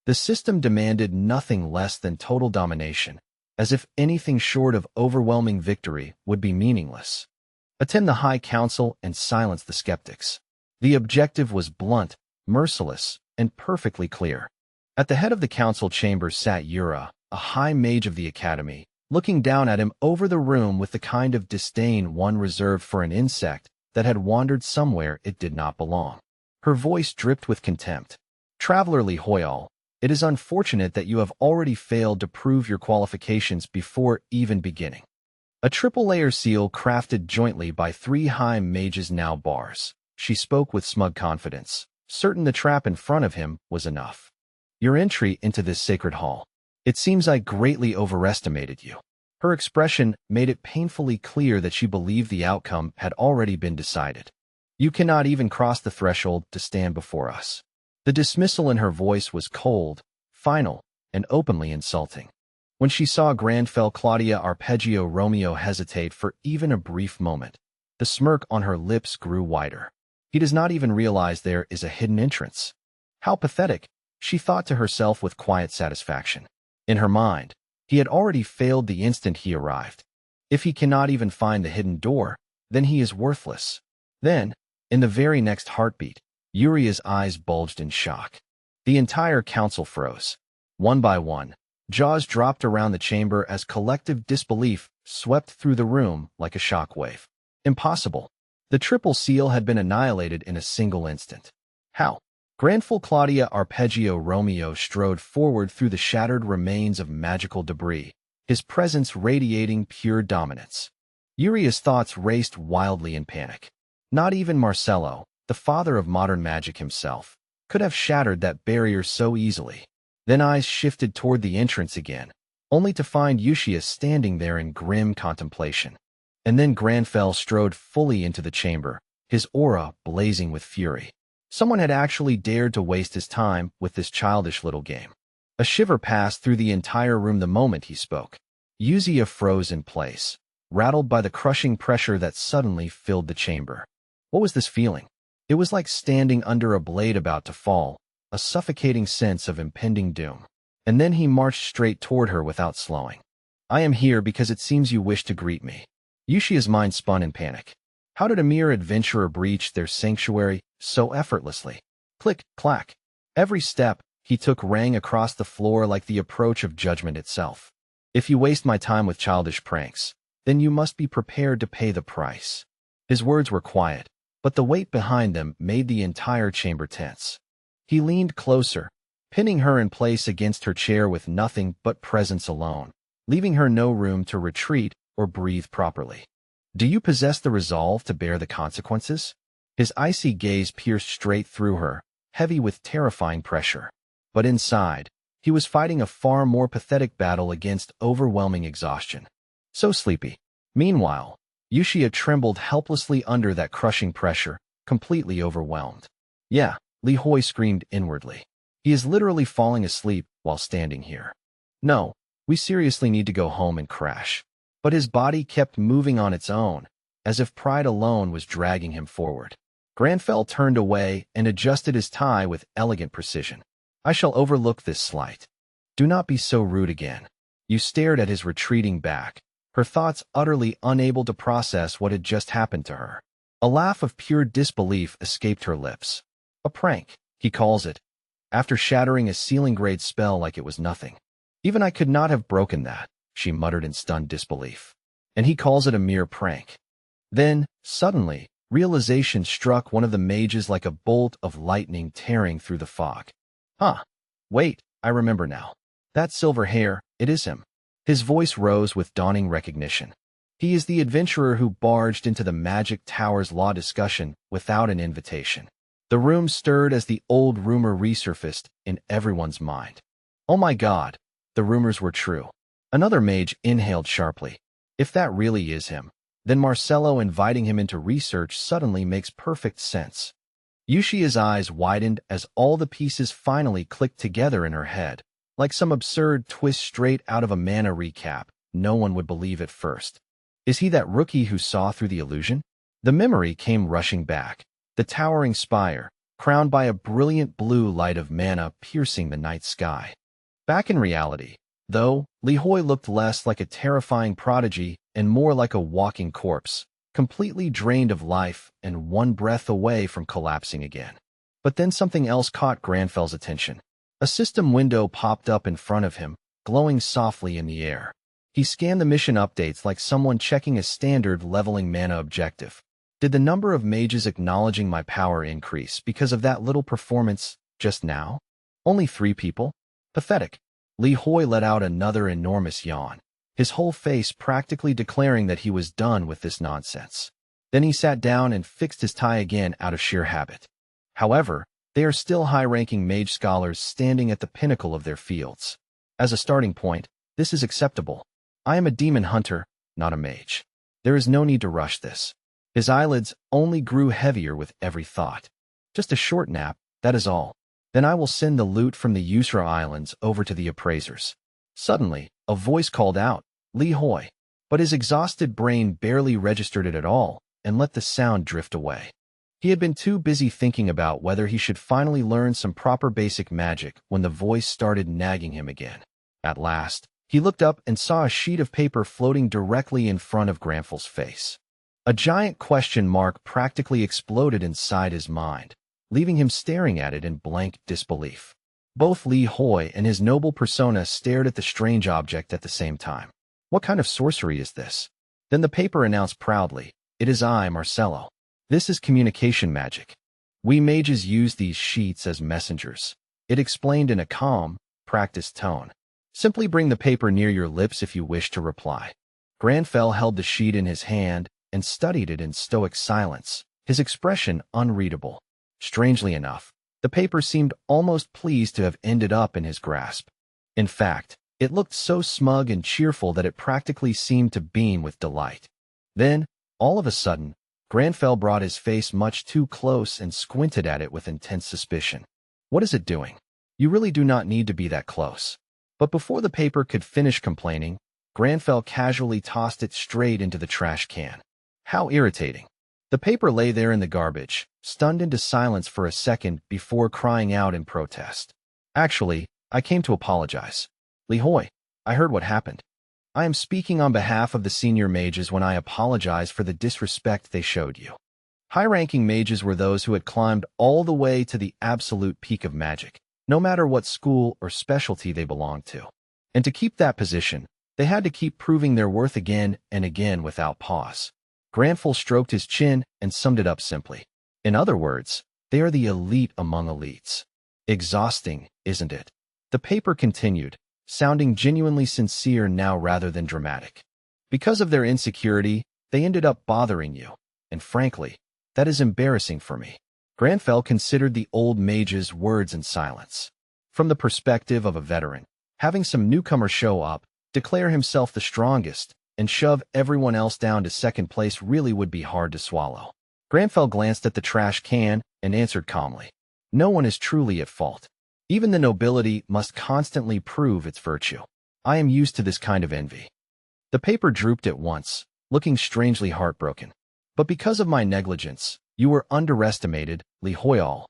[SPEAKER 1] The system demanded nothing less than total domination, as if anything short of overwhelming victory would be meaningless. Attend the High Council and silence the skeptics. The objective was blunt, merciless, and perfectly clear. At the head of the council chamber sat Yura, a high mage of the academy, looking down at him over the room with the kind of disdain one reserved for an insect that had wandered somewhere it did not belong. Her voice dripped with contempt. Traveler Li Hoyal, it is unfortunate that you have already failed to prove your qualifications before even beginning. A triple-layer seal crafted jointly by 3 high mages now bars. She spoke with smug confidence. certain the trap in front of him was enough. Your entry into this sacred hall. It seems I greatly overestimated you. Her expression made it painfully clear that she believed the outcome had already been decided. You cannot even cross the threshold to stand before us. The dismissal in her voice was cold, final, and openly insulting. When she saw Granfell Claudia Arpeggio Romeo hesitate for even a brief moment, the smirk on her lips grew wider. He does not even realize there is a hidden entrance. How pathetic, she thought to herself with quiet satisfaction. In her mind, he had already failed the instant he arrived. If he cannot even find the hidden door, then he is worthless. Then, in the very next heartbeat, Yuria's eyes bulged in shock. The entire council froze. One by one, jaws dropped around the chamber as collective disbelief swept through the room like a shockwave. Impossible. The triple seal had been annihilated in a single instant. How? Grandful Claudia Arpeggio Romeo strode forward through the shattered remains of magical debris, his presence radiating pure dominance. Yuria's thoughts raced wildly in panic. Not even Marcello, the father of modern magic himself, could have shattered that barrier so easily. Then eyes shifted toward the entrance again, only to find Yushia standing there in grim contemplation. And then Granfell strode fully into the chamber, his aura blazing with fury. Someone had actually dared to waste his time with this childish little game. A shiver passed through the entire room the moment he spoke. Yushia froze in place, rattled by the crushing pressure that suddenly filled the chamber. What was this feeling? It was like standing under a blade about to fall, a suffocating sense of impending doom. And then he marched straight toward her without slowing. I am here because it seems you wish to greet me. Yushia's mind spun in panic. How did a mere adventurer breach their sanctuary so effortlessly? Click, clack. Every step he took rang across the floor like the approach of judgment itself. If you waste my time with childish pranks, then you must be prepared to pay the price. His words were quiet, but the weight behind them made the entire chamber tense. He leaned closer, pinning her in place against her chair with nothing but presence alone, leaving her no room to retreat or breathe properly. Do you possess the resolve to bear the consequences? His icy gaze pierced straight through her, heavy with terrifying pressure. But inside, he was fighting a far more pathetic battle against overwhelming exhaustion. So sleepy. Meanwhile, Yushia trembled helplessly under that crushing pressure, completely overwhelmed. Yeah, Li Hui screamed inwardly. He is literally falling asleep while standing here. No, we seriously need to go home and crash. But his body kept moving on its own, as if pride alone was dragging him forward. Granfell turned away and adjusted his tie with elegant precision. I shall overlook this slight. Do not be so rude again. You stared at his retreating back, her thoughts utterly unable to process what had just happened to her. A laugh of pure disbelief escaped her lips. A prank, he calls it, after shattering a ceiling-grade spell like it was nothing. Even I could not have broken that, she muttered in stunned disbelief. And he calls it a mere prank. Then, suddenly, realization struck one of the mages like a bolt of lightning tearing through the fog. Wait, I remember now. That silver hair, it is him. His voice rose with dawning recognition. He is the adventurer who barged into the Magic Tower's law discussion without an invitation. The room stirred as the old rumor resurfaced in everyone's mind. Oh my God, the rumors were true. Another mage inhaled sharply. If that really is him, then Marcello inviting him into research suddenly makes perfect sense. Yushia's eyes widened as all the pieces finally clicked together in her head, like some absurd twist straight out of a Mana recap no one would believe at first. Is he that rookie who saw through the illusion? The memory came rushing back, the towering spire, crowned by a brilliant blue light of mana piercing the night sky. Back in reality, though, Li Hui looked less like a terrifying prodigy and more like a walking corpse, completely drained of life and one breath away from collapsing again. But then something else caught Granfell's attention. A system window popped up in front of him, glowing softly in the air. He scanned the mission updates like someone checking a standard leveling mana objective. Did the number of mages acknowledging my power increase because of that little performance just now? Only 3 people? Pathetic. Li Hui let out another enormous yawn, his whole face practically declaring that he was done with this nonsense. Then he sat down and fixed his tie again out of sheer habit. However, They are still high-ranking mage scholars standing at the pinnacle of their fields. As a starting point, this is acceptable. I am a demon hunter, not a mage. There is no need to rush this. His eyelids only grew heavier with every thought. Just a short nap, that is all. Then I will send the loot from the Yusra Islands over to the appraisers. Suddenly, a voice called out, Li Hoi. But his exhausted brain barely registered it at all and let the sound drift away. He had been too busy thinking about whether he should finally learn some proper basic magic when the voice started nagging him again. At last, he looked up and saw a sheet of paper floating directly in front of Granfel's face. A giant question mark practically exploded inside his mind, leaving him staring at it in blank disbelief. Both Li Hoi and his noble persona stared at the strange object at the same time. What kind of sorcery is this? Then the paper announced proudly, It is I, Marcello. This is communication magic. We mages use these sheets as messengers. It explained in a calm, practiced tone. Simply bring the paper near your lips if you wish to reply. Granfell held the sheet in his hand and studied it in stoic silence, his expression unreadable. Strangely enough, the paper seemed almost pleased to have ended up in his grasp. In fact, it looked so smug and cheerful that it practically seemed to beam with delight. Then, all of a sudden, Granfell brought his face much too close and squinted at it with intense suspicion. What is it doing? You really do not need to be that close. But before the paper could finish complaining, Granfell casually tossed it straight into the trash can. How irritating. The paper lay there in the garbage, stunned into silence for a second before crying out in protest. Actually, I came to apologize. Li Hoi, I heard what happened. I am speaking on behalf of the senior mages when I apologize for the disrespect they showed you. High-ranking mages were those who had climbed all the way to the absolute peak of magic, no matter what school or specialty they belonged to. And to keep that position, they had to keep proving their worth again and again without pause. Granfell stroked his chin and summed it up simply. In other words, they are the elite among elites. Exhausting, isn't it? The paper continued, sounding genuinely sincere now rather than dramatic. Because of their insecurity, they ended up bothering you, and frankly, that is embarrassing for me. Granfell considered the old mage's words in silence. From the perspective of a veteran, having some newcomer show up, declare himself the strongest, and shove everyone else down to second place really would be hard to swallow. Granfell glanced at the trash can and answered calmly. No one is truly at fault. Even the nobility must constantly prove its virtue. I am used to this kind of envy. The paper drooped at once, looking strangely heartbroken. But because of my negligence, you were underestimated, Li Hoial.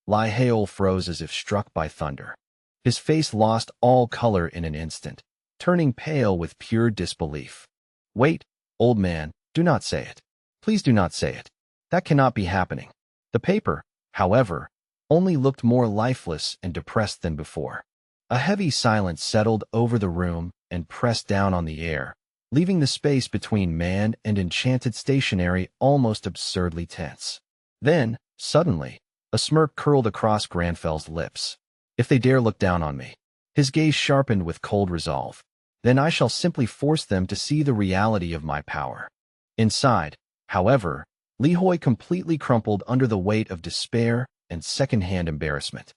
[SPEAKER 1] Li Haol froze as if struck by thunder. His face lost all color in an instant, turning pale with pure disbelief. Wait, old man, do not say it. Please do not say it. That cannot be happening. The paper, however, only looked more lifeless and depressed than before. A heavy silence settled over the room and pressed down on the air, leaving the space between man and enchanted stationery almost absurdly tense. Then, suddenly, a smirk curled across Granfell's lips. If they dare look down on me. His gaze sharpened with cold resolve. Then I shall simply force them to see the reality of my power. Inside, however, Li Hoi completely crumpled under the weight of despair and second-hand embarrassment.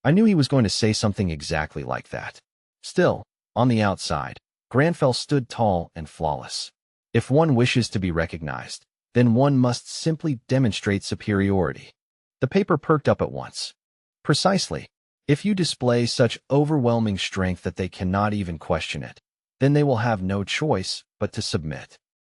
[SPEAKER 1] I knew he was going to say something exactly like that. Still, on the outside, Granfell stood tall and flawless. If one wishes to be recognized, then one must simply demonstrate superiority. The paper perked up at once. Precisely. If you display such overwhelming strength that they cannot even question it, then they will have no choice but to submit.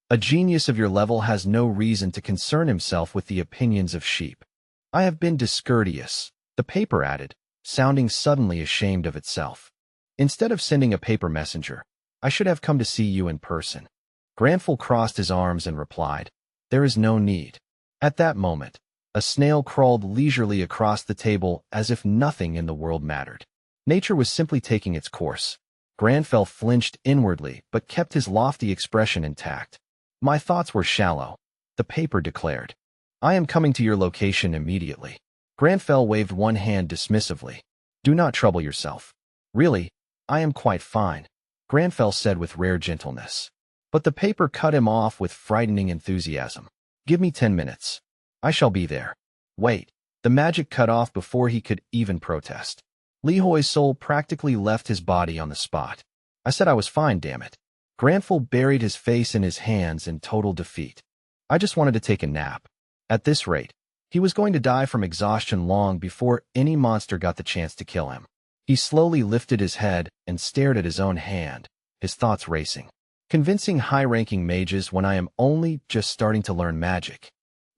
[SPEAKER 1] A genius of your level has no reason to concern himself with the opinions of sheep. I have been discourteous, the paper added, sounding suddenly ashamed of itself. Instead of sending a paper messenger, I should have come to see you in person. Granfell crossed his arms and replied, There is no need. At that moment, a snail crawled leisurely across the table as if nothing in the world mattered. Nature was simply taking its course. Granfell flinched inwardly but kept his lofty expression intact. My thoughts were shallow, the paper declared. I am coming to your location immediately. Granfell waved one hand dismissively. Do not trouble yourself. Really, I am quite fine, Granfell said with rare gentleness. But the paper cut him off with frightening enthusiasm. Give me 10 minutes. I shall be there. Wait. The magic cut off before he could even protest. Li Hui's soul practically left his body on the spot. I said I was fine, damn it. Granful buried his face in his hands in total defeat. I just wanted to take a nap. At this rate, he was going to die from exhaustion long before any monster got the chance to kill him. He slowly lifted his head and stared at his own hand, his thoughts racing. Convincing high-ranking mages when I am only just starting to learn magic.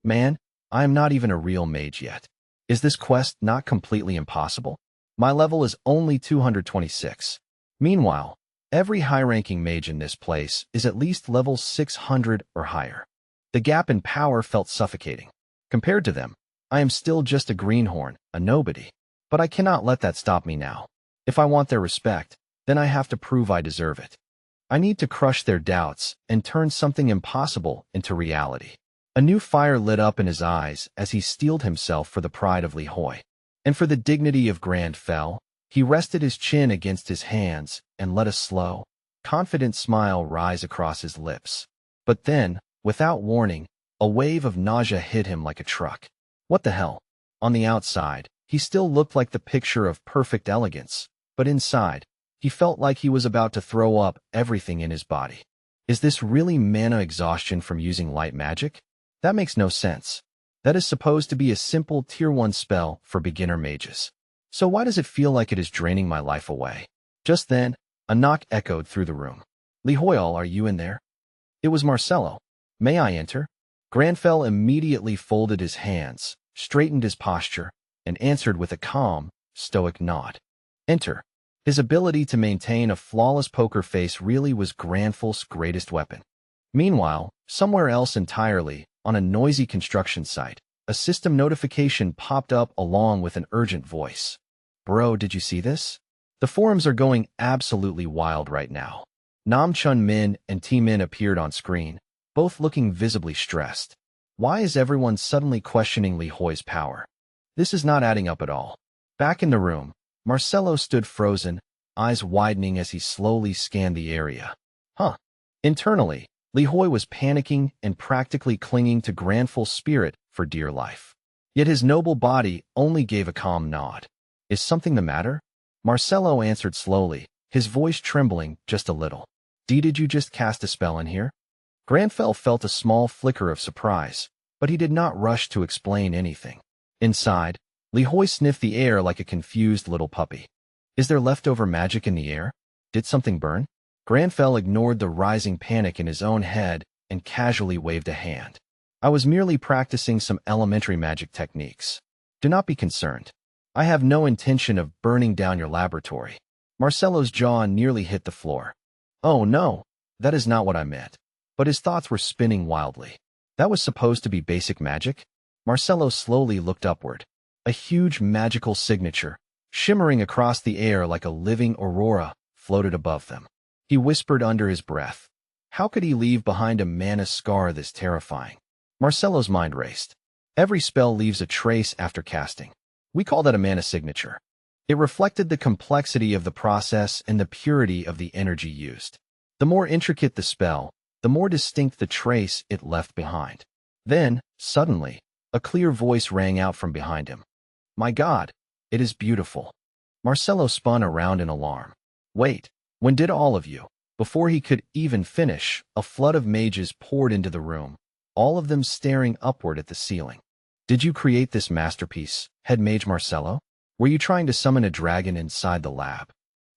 [SPEAKER 1] Man, I am not even a real mage yet. Is this quest not completely impossible? My level is only 226. Meanwhile, every high-ranking mage in this place is at least level 600 or higher. The gap in power felt suffocating. Compared to them, I am still just a greenhorn, a nobody. But I cannot let that stop me now. If I want their respect, then I have to prove I deserve it. I need to crush their doubts and turn something impossible into reality. A new fire lit up in his eyes as he steeled himself for the pride of Li Hui. And for the dignity of Grand Fel, he rested his chin against his hands and let a slow, confident smile rise across his lips. But then, without warning, a wave of nausea hit him like a truck. What the hell? On the outside, he still looked like the picture of perfect elegance, but inside, he felt like he was about to throw up everything in his body. Is this really mana exhaustion from using light magic? That makes no sense. That is supposed to be a simple Tier 1 spell for beginner mages. So why does it feel like it is draining my life away? Just then, a knock echoed through the room. Li Huial, are you in there? It was Marcelo. May I enter? Granfell immediately folded his hands, straightened his posture, and answered with a calm, stoic nod. Enter. His ability to maintain a flawless poker face really was Granfell's greatest weapon. Meanwhile, somewhere else entirely, on a noisy construction site, a system notification popped up along with an urgent voice. Bro, did you see this? The forums are going absolutely wild right now. Nam Chun Min and T Min appeared on screen, both looking visibly stressed. Why is everyone suddenly questioning Li Hui's power? This is not adding up at all. Back in the room, Marcelo stood frozen, eyes widening as he slowly scanned the area. Internally, Li Hui was panicking and practically clinging to Granful's spirit for dear life. Yet his noble body only gave a calm nod. Is something the matter? Marcelo answered slowly, his voice trembling just a little. Did you just cast a spell in here? Granfell felt a small flicker of surprise, but he did not rush to explain anything. Inside, Li Hui sniffed the air like a confused little puppy. Is there leftover magic in the air? Did something burn? Granfell ignored the rising panic in his own head and casually waved a hand. I was merely practicing some elementary magic techniques. Do not be concerned. I have no intention of burning down your laboratory. Marcelo's jaw nearly hit the floor. Oh no, that is not what I meant. But his thoughts were spinning wildly. That was supposed to be basic magic? Marcelo slowly looked upward. A huge magical signature, shimmering across the air like a living aurora, floated above them. He whispered under his breath. How could he leave behind a mana scar this terrifying? Marcelo's mind raced. Every spell leaves a trace after casting. We call that a mana signature. It reflected the complexity of the process and the purity of the energy used. The more intricate the spell, the more distinct the trace it left behind. Then, suddenly, a clear voice rang out from behind him. My God, it is beautiful. Marcelo spun around in alarm. Wait, when did all of you? Before he could even finish, a flood of mages poured into the room, all of them staring upward at the ceiling. Did you create this masterpiece, Head Mage Marcelo? Were you trying to summon a dragon inside the lab?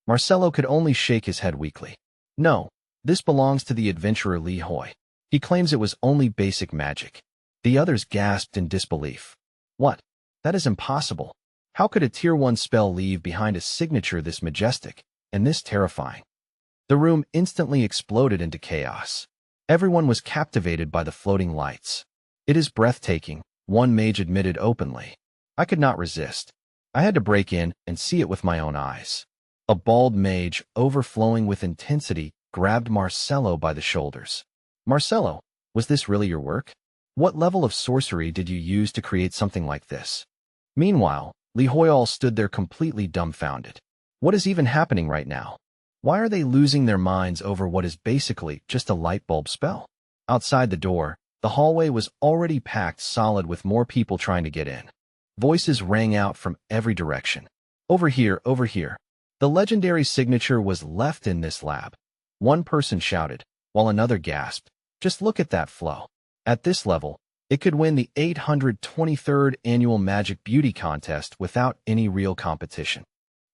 [SPEAKER 1] Marcelo could only shake his head weakly. No, this belongs to the adventurer Li Hui. He claims it was only basic magic. The others gasped in disbelief. What? That is impossible. How could a Tier 1 spell leave behind a signature this majestic and this terrifying? The room instantly exploded into chaos. Everyone was captivated by the floating lights. It is breathtaking, one mage admitted openly. I could not resist. I had to break in and see it with my own eyes. A bald mage, overflowing with intensity, grabbed Marcelo by the shoulders. Marcelo, was this really your work? What level of sorcery did you use to create something like this? Meanwhile, Li Huial stood there completely dumbfounded. What is even happening right now? Why are they losing their minds over what is basically just a light bulb spell? Outside the door, the hallway was already packed solid with more people trying to get in. Voices rang out from every direction. Over here, over here. The legendary signature was left in this lab. One person shouted, while another gasped, just look at that flow. At this level, it could win the 823rd Annual Magic Beauty Contest without any real competition.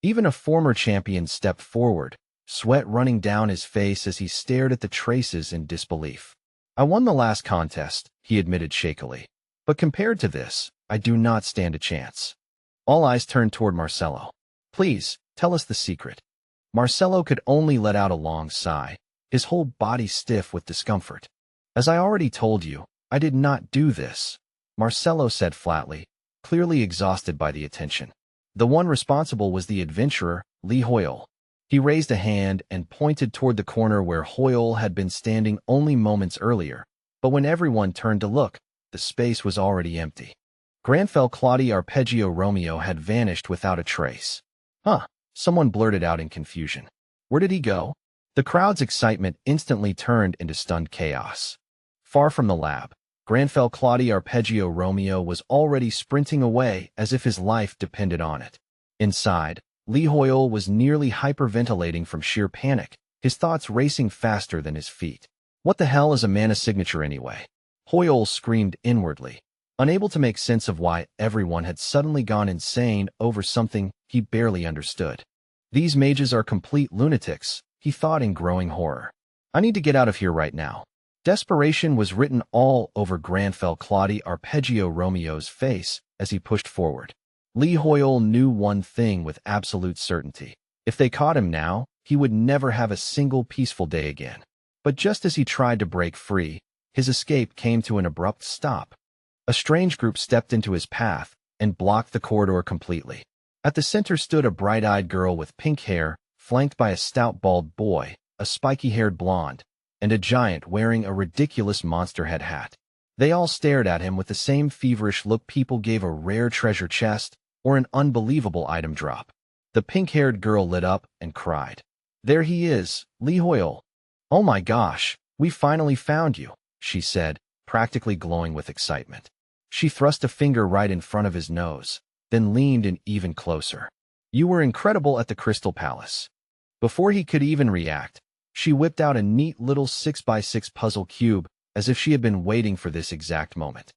[SPEAKER 1] Even a former champion stepped forward, sweat running down his face as he stared at the traces in disbelief. I won the last contest, he admitted shakily. But compared to this, I do not stand a chance. All eyes turned toward Marcelo. Please, tell us the secret. Marcelo could only let out a long sigh, his whole body stiff with discomfort. As I already told you, I did not do this, Marcelo said flatly, clearly exhausted by the attention. The one responsible was the adventurer, Lee Hoyle. He raised a hand and pointed toward the corner where Hoyle had been standing only moments earlier, but when everyone turned to look, the space was already empty. Granfell Claudia Arpeggio Romeo had vanished without a trace. Huh, someone blurted out in confusion. Where did he go? The crowd's excitement instantly turned into stunned chaos. Far from the lab, Granfell Claudia Arpeggio Romeo was already sprinting away as if his life depended on it. Inside, Lee Hoyle was nearly hyperventilating from sheer panic, his thoughts racing faster than his feet. What the hell is a mana signature anyway? Hoyle screamed inwardly, unable to make sense of why everyone had suddenly gone insane over something he barely understood. These mages are complete lunatics, he thought in growing horror. I need to get out of here right now. Desperation was written all over Granfell Claudia Arpeggio Romeo's face as he pushed forward. Lee Hoyle knew one thing with absolute certainty. If they caught him now, he would never have a single peaceful day again. But just as he tried to break free, his escape came to an abrupt stop. A strange group stepped into his path and blocked the corridor completely. At the center stood a bright-eyed girl with pink hair, flanked by a stout bald boy, a spiky-haired blonde, and a giant wearing a ridiculous monster head hat. They all stared at him with the same feverish look people gave a rare treasure chest or an unbelievable item drop. The pink-haired girl lit up and cried. There he is, Lee Hoyle. Oh my gosh, we finally found you, she said, practically glowing with excitement. She thrust a finger right in front of his nose, then leaned in even closer. You were incredible at the Crystal Palace. Before he could even react, she whipped out a neat little 6x6 puzzle cube as if she had been waiting for this exact moment.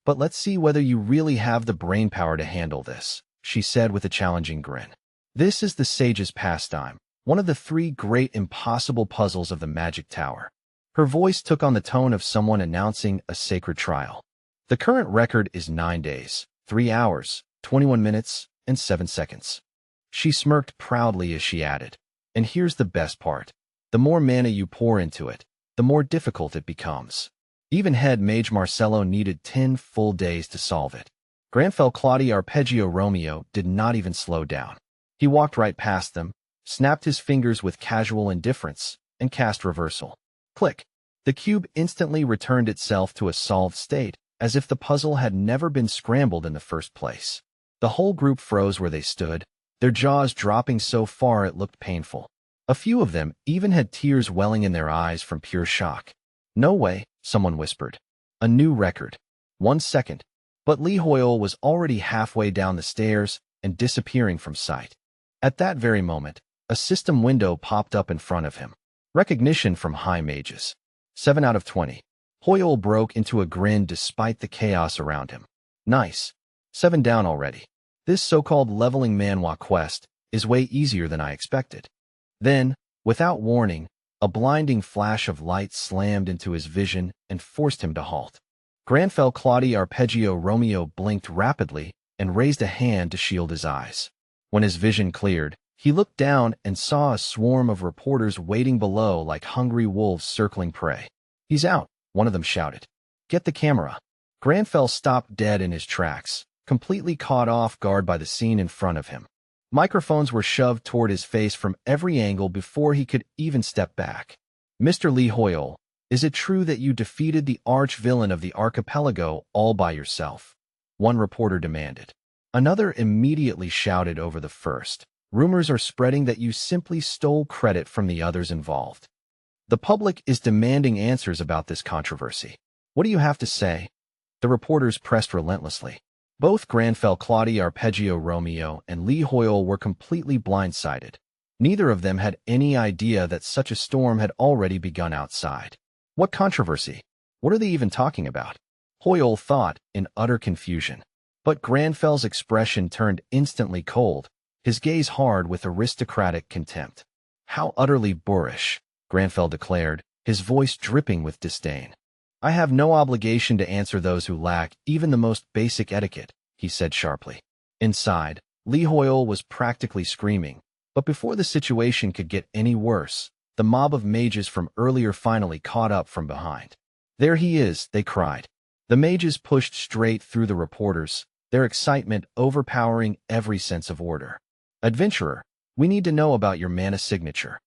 [SPEAKER 1] But let's see whether you really have the brainpower to handle this, she said with a challenging grin. This is the sage's pastime, one of the 3 great impossible puzzles of the Magic Tower. Her voice took on the tone of someone announcing a sacred trial. The current record is 9 days, 3 hours, 21 minutes, and 7 seconds. She smirked proudly as she added, and here's the best part. The more mana you pour into it, the more difficult it becomes. Even head mage Marcelo needed 10 full days to solve it. Granfell Claudia Arpeggio Romeo did not even slow down. He walked right past them, snapped his fingers with casual indifference, and cast reversal. Click. The cube instantly returned itself to a solved state, as if the puzzle had never been scrambled in the first place. The whole group froze where they stood, their jaws dropping so far it looked painful. A few of them even had tears welling in their eyes from pure shock. No way, someone whispered. A new record. 1 second. But Lee Hoyle was already halfway down the stairs and disappearing from sight. At that very moment, a system window popped up in front of him. Recognition from high mages. 7 out of 20. Hoyle broke into a grin despite the chaos around him. Nice. 7 down already. This so-called leveling Manhwa quest is way easier than I expected. Then, without warning, a blinding flash of light slammed into his vision and forced him to halt. Granfell Claudia Arpeggio Romeo blinked rapidly and raised a hand to shield his eyes. When his vision cleared, he looked down and saw a swarm of reporters waiting below like hungry wolves circling prey. He's out, one of them shouted. Get the camera. Granfell stopped dead in his tracks, completely caught off guard by the scene in front of him. Microphones were shoved toward his face from every angle before he could even step back. Mr. Lee Hoyle, is it true that you defeated the arch-villain of the archipelago all by yourself? One reporter demanded. Another immediately shouted over the first. Rumors are spreading that you simply stole credit from the others involved. The public is demanding answers about this controversy. What do you have to say? The reporters pressed relentlessly. Both Granfell Claudia Arpeggio Romeo and Lee Hoyle were completely blindsided. Neither of them had any idea that such a storm had already begun outside. What controversy? What are they even talking about? Hoyle thought, in utter confusion. But Granfell's expression turned instantly cold, his gaze hard with aristocratic contempt. How utterly boorish, Granfell declared, his voice dripping with disdain. I have no obligation to answer those who lack even the most basic etiquette, he said sharply. Inside, Lee Hoyle was practically screaming, but before the situation could get any worse, the mob of mages from earlier finally caught up from behind. There he is, they cried. The mages pushed straight through the reporters, their excitement overpowering every sense of order. Adventurer, we need to know about your mana signature.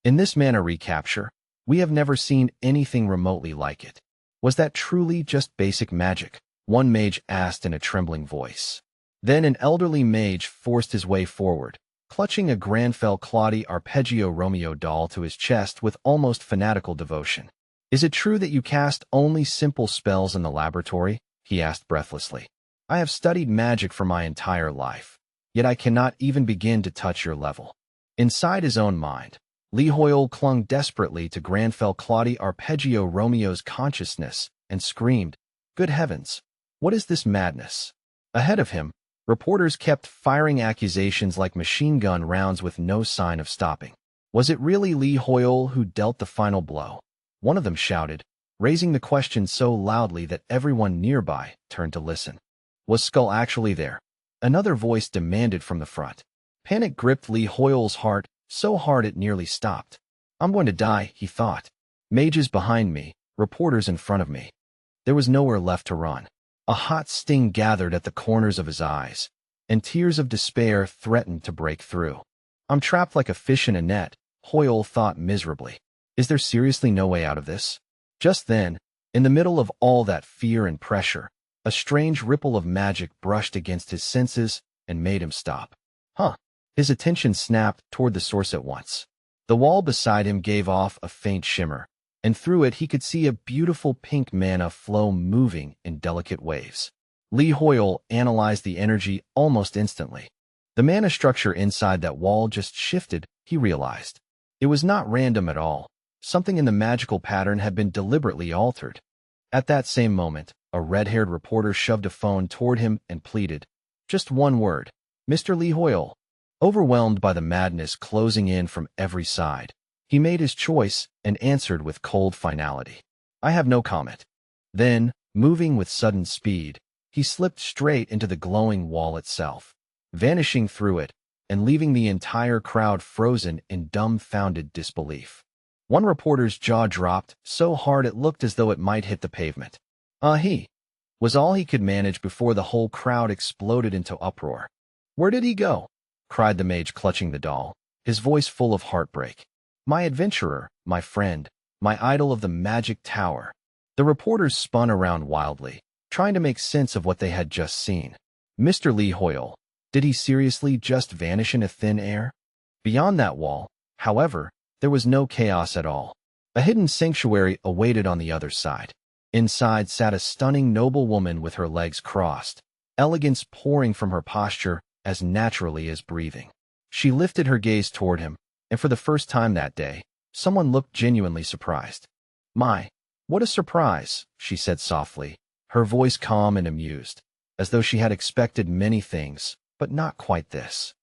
[SPEAKER 1] In this mana recapture, we have never seen anything remotely like it. Was that truly just basic magic? One mage asked in a trembling voice. Then an elderly mage forced his way forward, clutching a Granfell Claudia Arpeggio Romeo doll to his chest with almost fanatical devotion. Is it true that you cast only simple spells in the laboratory? He asked breathlessly. I have studied magic for my entire life, yet I cannot even begin to touch your level. Inside his own mind, Lee Hoyle clung desperately to Granfell Claudia Arpeggio Romeo's consciousness and screamed, Good heavens! What is this madness? Ahead of him, reporters kept firing accusations like machine gun rounds with no sign of stopping. Was it really Lee Hoyle who dealt the final blow? One of them shouted, raising the question so loudly that everyone nearby turned to listen. Was Skull actually there? Another voice demanded from the front. Panic gripped Lee Hoyle's heart so hard it nearly stopped. I'm going to die, he thought. Mages behind me, reporters in front of me. There was nowhere left to run. A hot sting gathered at the corners of his eyes, and tears of despair threatened to break through. I'm trapped like a fish in a net, Hoyle thought miserably. Is there seriously no way out of this? Just then, in the middle of all that fear and pressure, a strange ripple of magic brushed against his senses and made him stop. His attention snapped toward the source at once. The wall beside him gave off a faint shimmer, and through it he could see a beautiful pink mana flow moving in delicate waves. Lee Hoyle analyzed the energy almost instantly. The mana structure inside that wall just shifted, he realized. It was not random at all. Something in the magical pattern had been deliberately altered. At that same moment, a red-haired reporter shoved a phone toward him and pleaded, Just one word. Mr. Lee Hoyle. Overwhelmed by the madness closing in from every side, he made his choice and answered with cold finality. I have no comment. Then, moving with sudden speed, he slipped straight into the glowing wall itself, vanishing through it and leaving the entire crowd frozen in dumbfounded disbelief. One reporter's jaw dropped so hard it looked as though it might hit the pavement. He was all he could manage before the whole crowd exploded into uproar. Where did he go? Cried the mage, clutching the doll, his voice full of heartbreak. My adventurer, my friend, my idol of the magic tower. The reporters spun around wildly, trying to make sense of what they had just seen. Mr. Lee Hoyle, did he seriously just vanish into thin air? Beyond that wall, however, there was no chaos at all. A hidden sanctuary awaited on the other side. Inside sat a stunning noble woman with her legs crossed, elegance pouring from her posture as naturally as breathing. She lifted her gaze toward him, and for the first time that day, someone looked genuinely surprised. My, what a surprise, she said softly, her voice calm and amused, as though she had expected many things, but not quite this.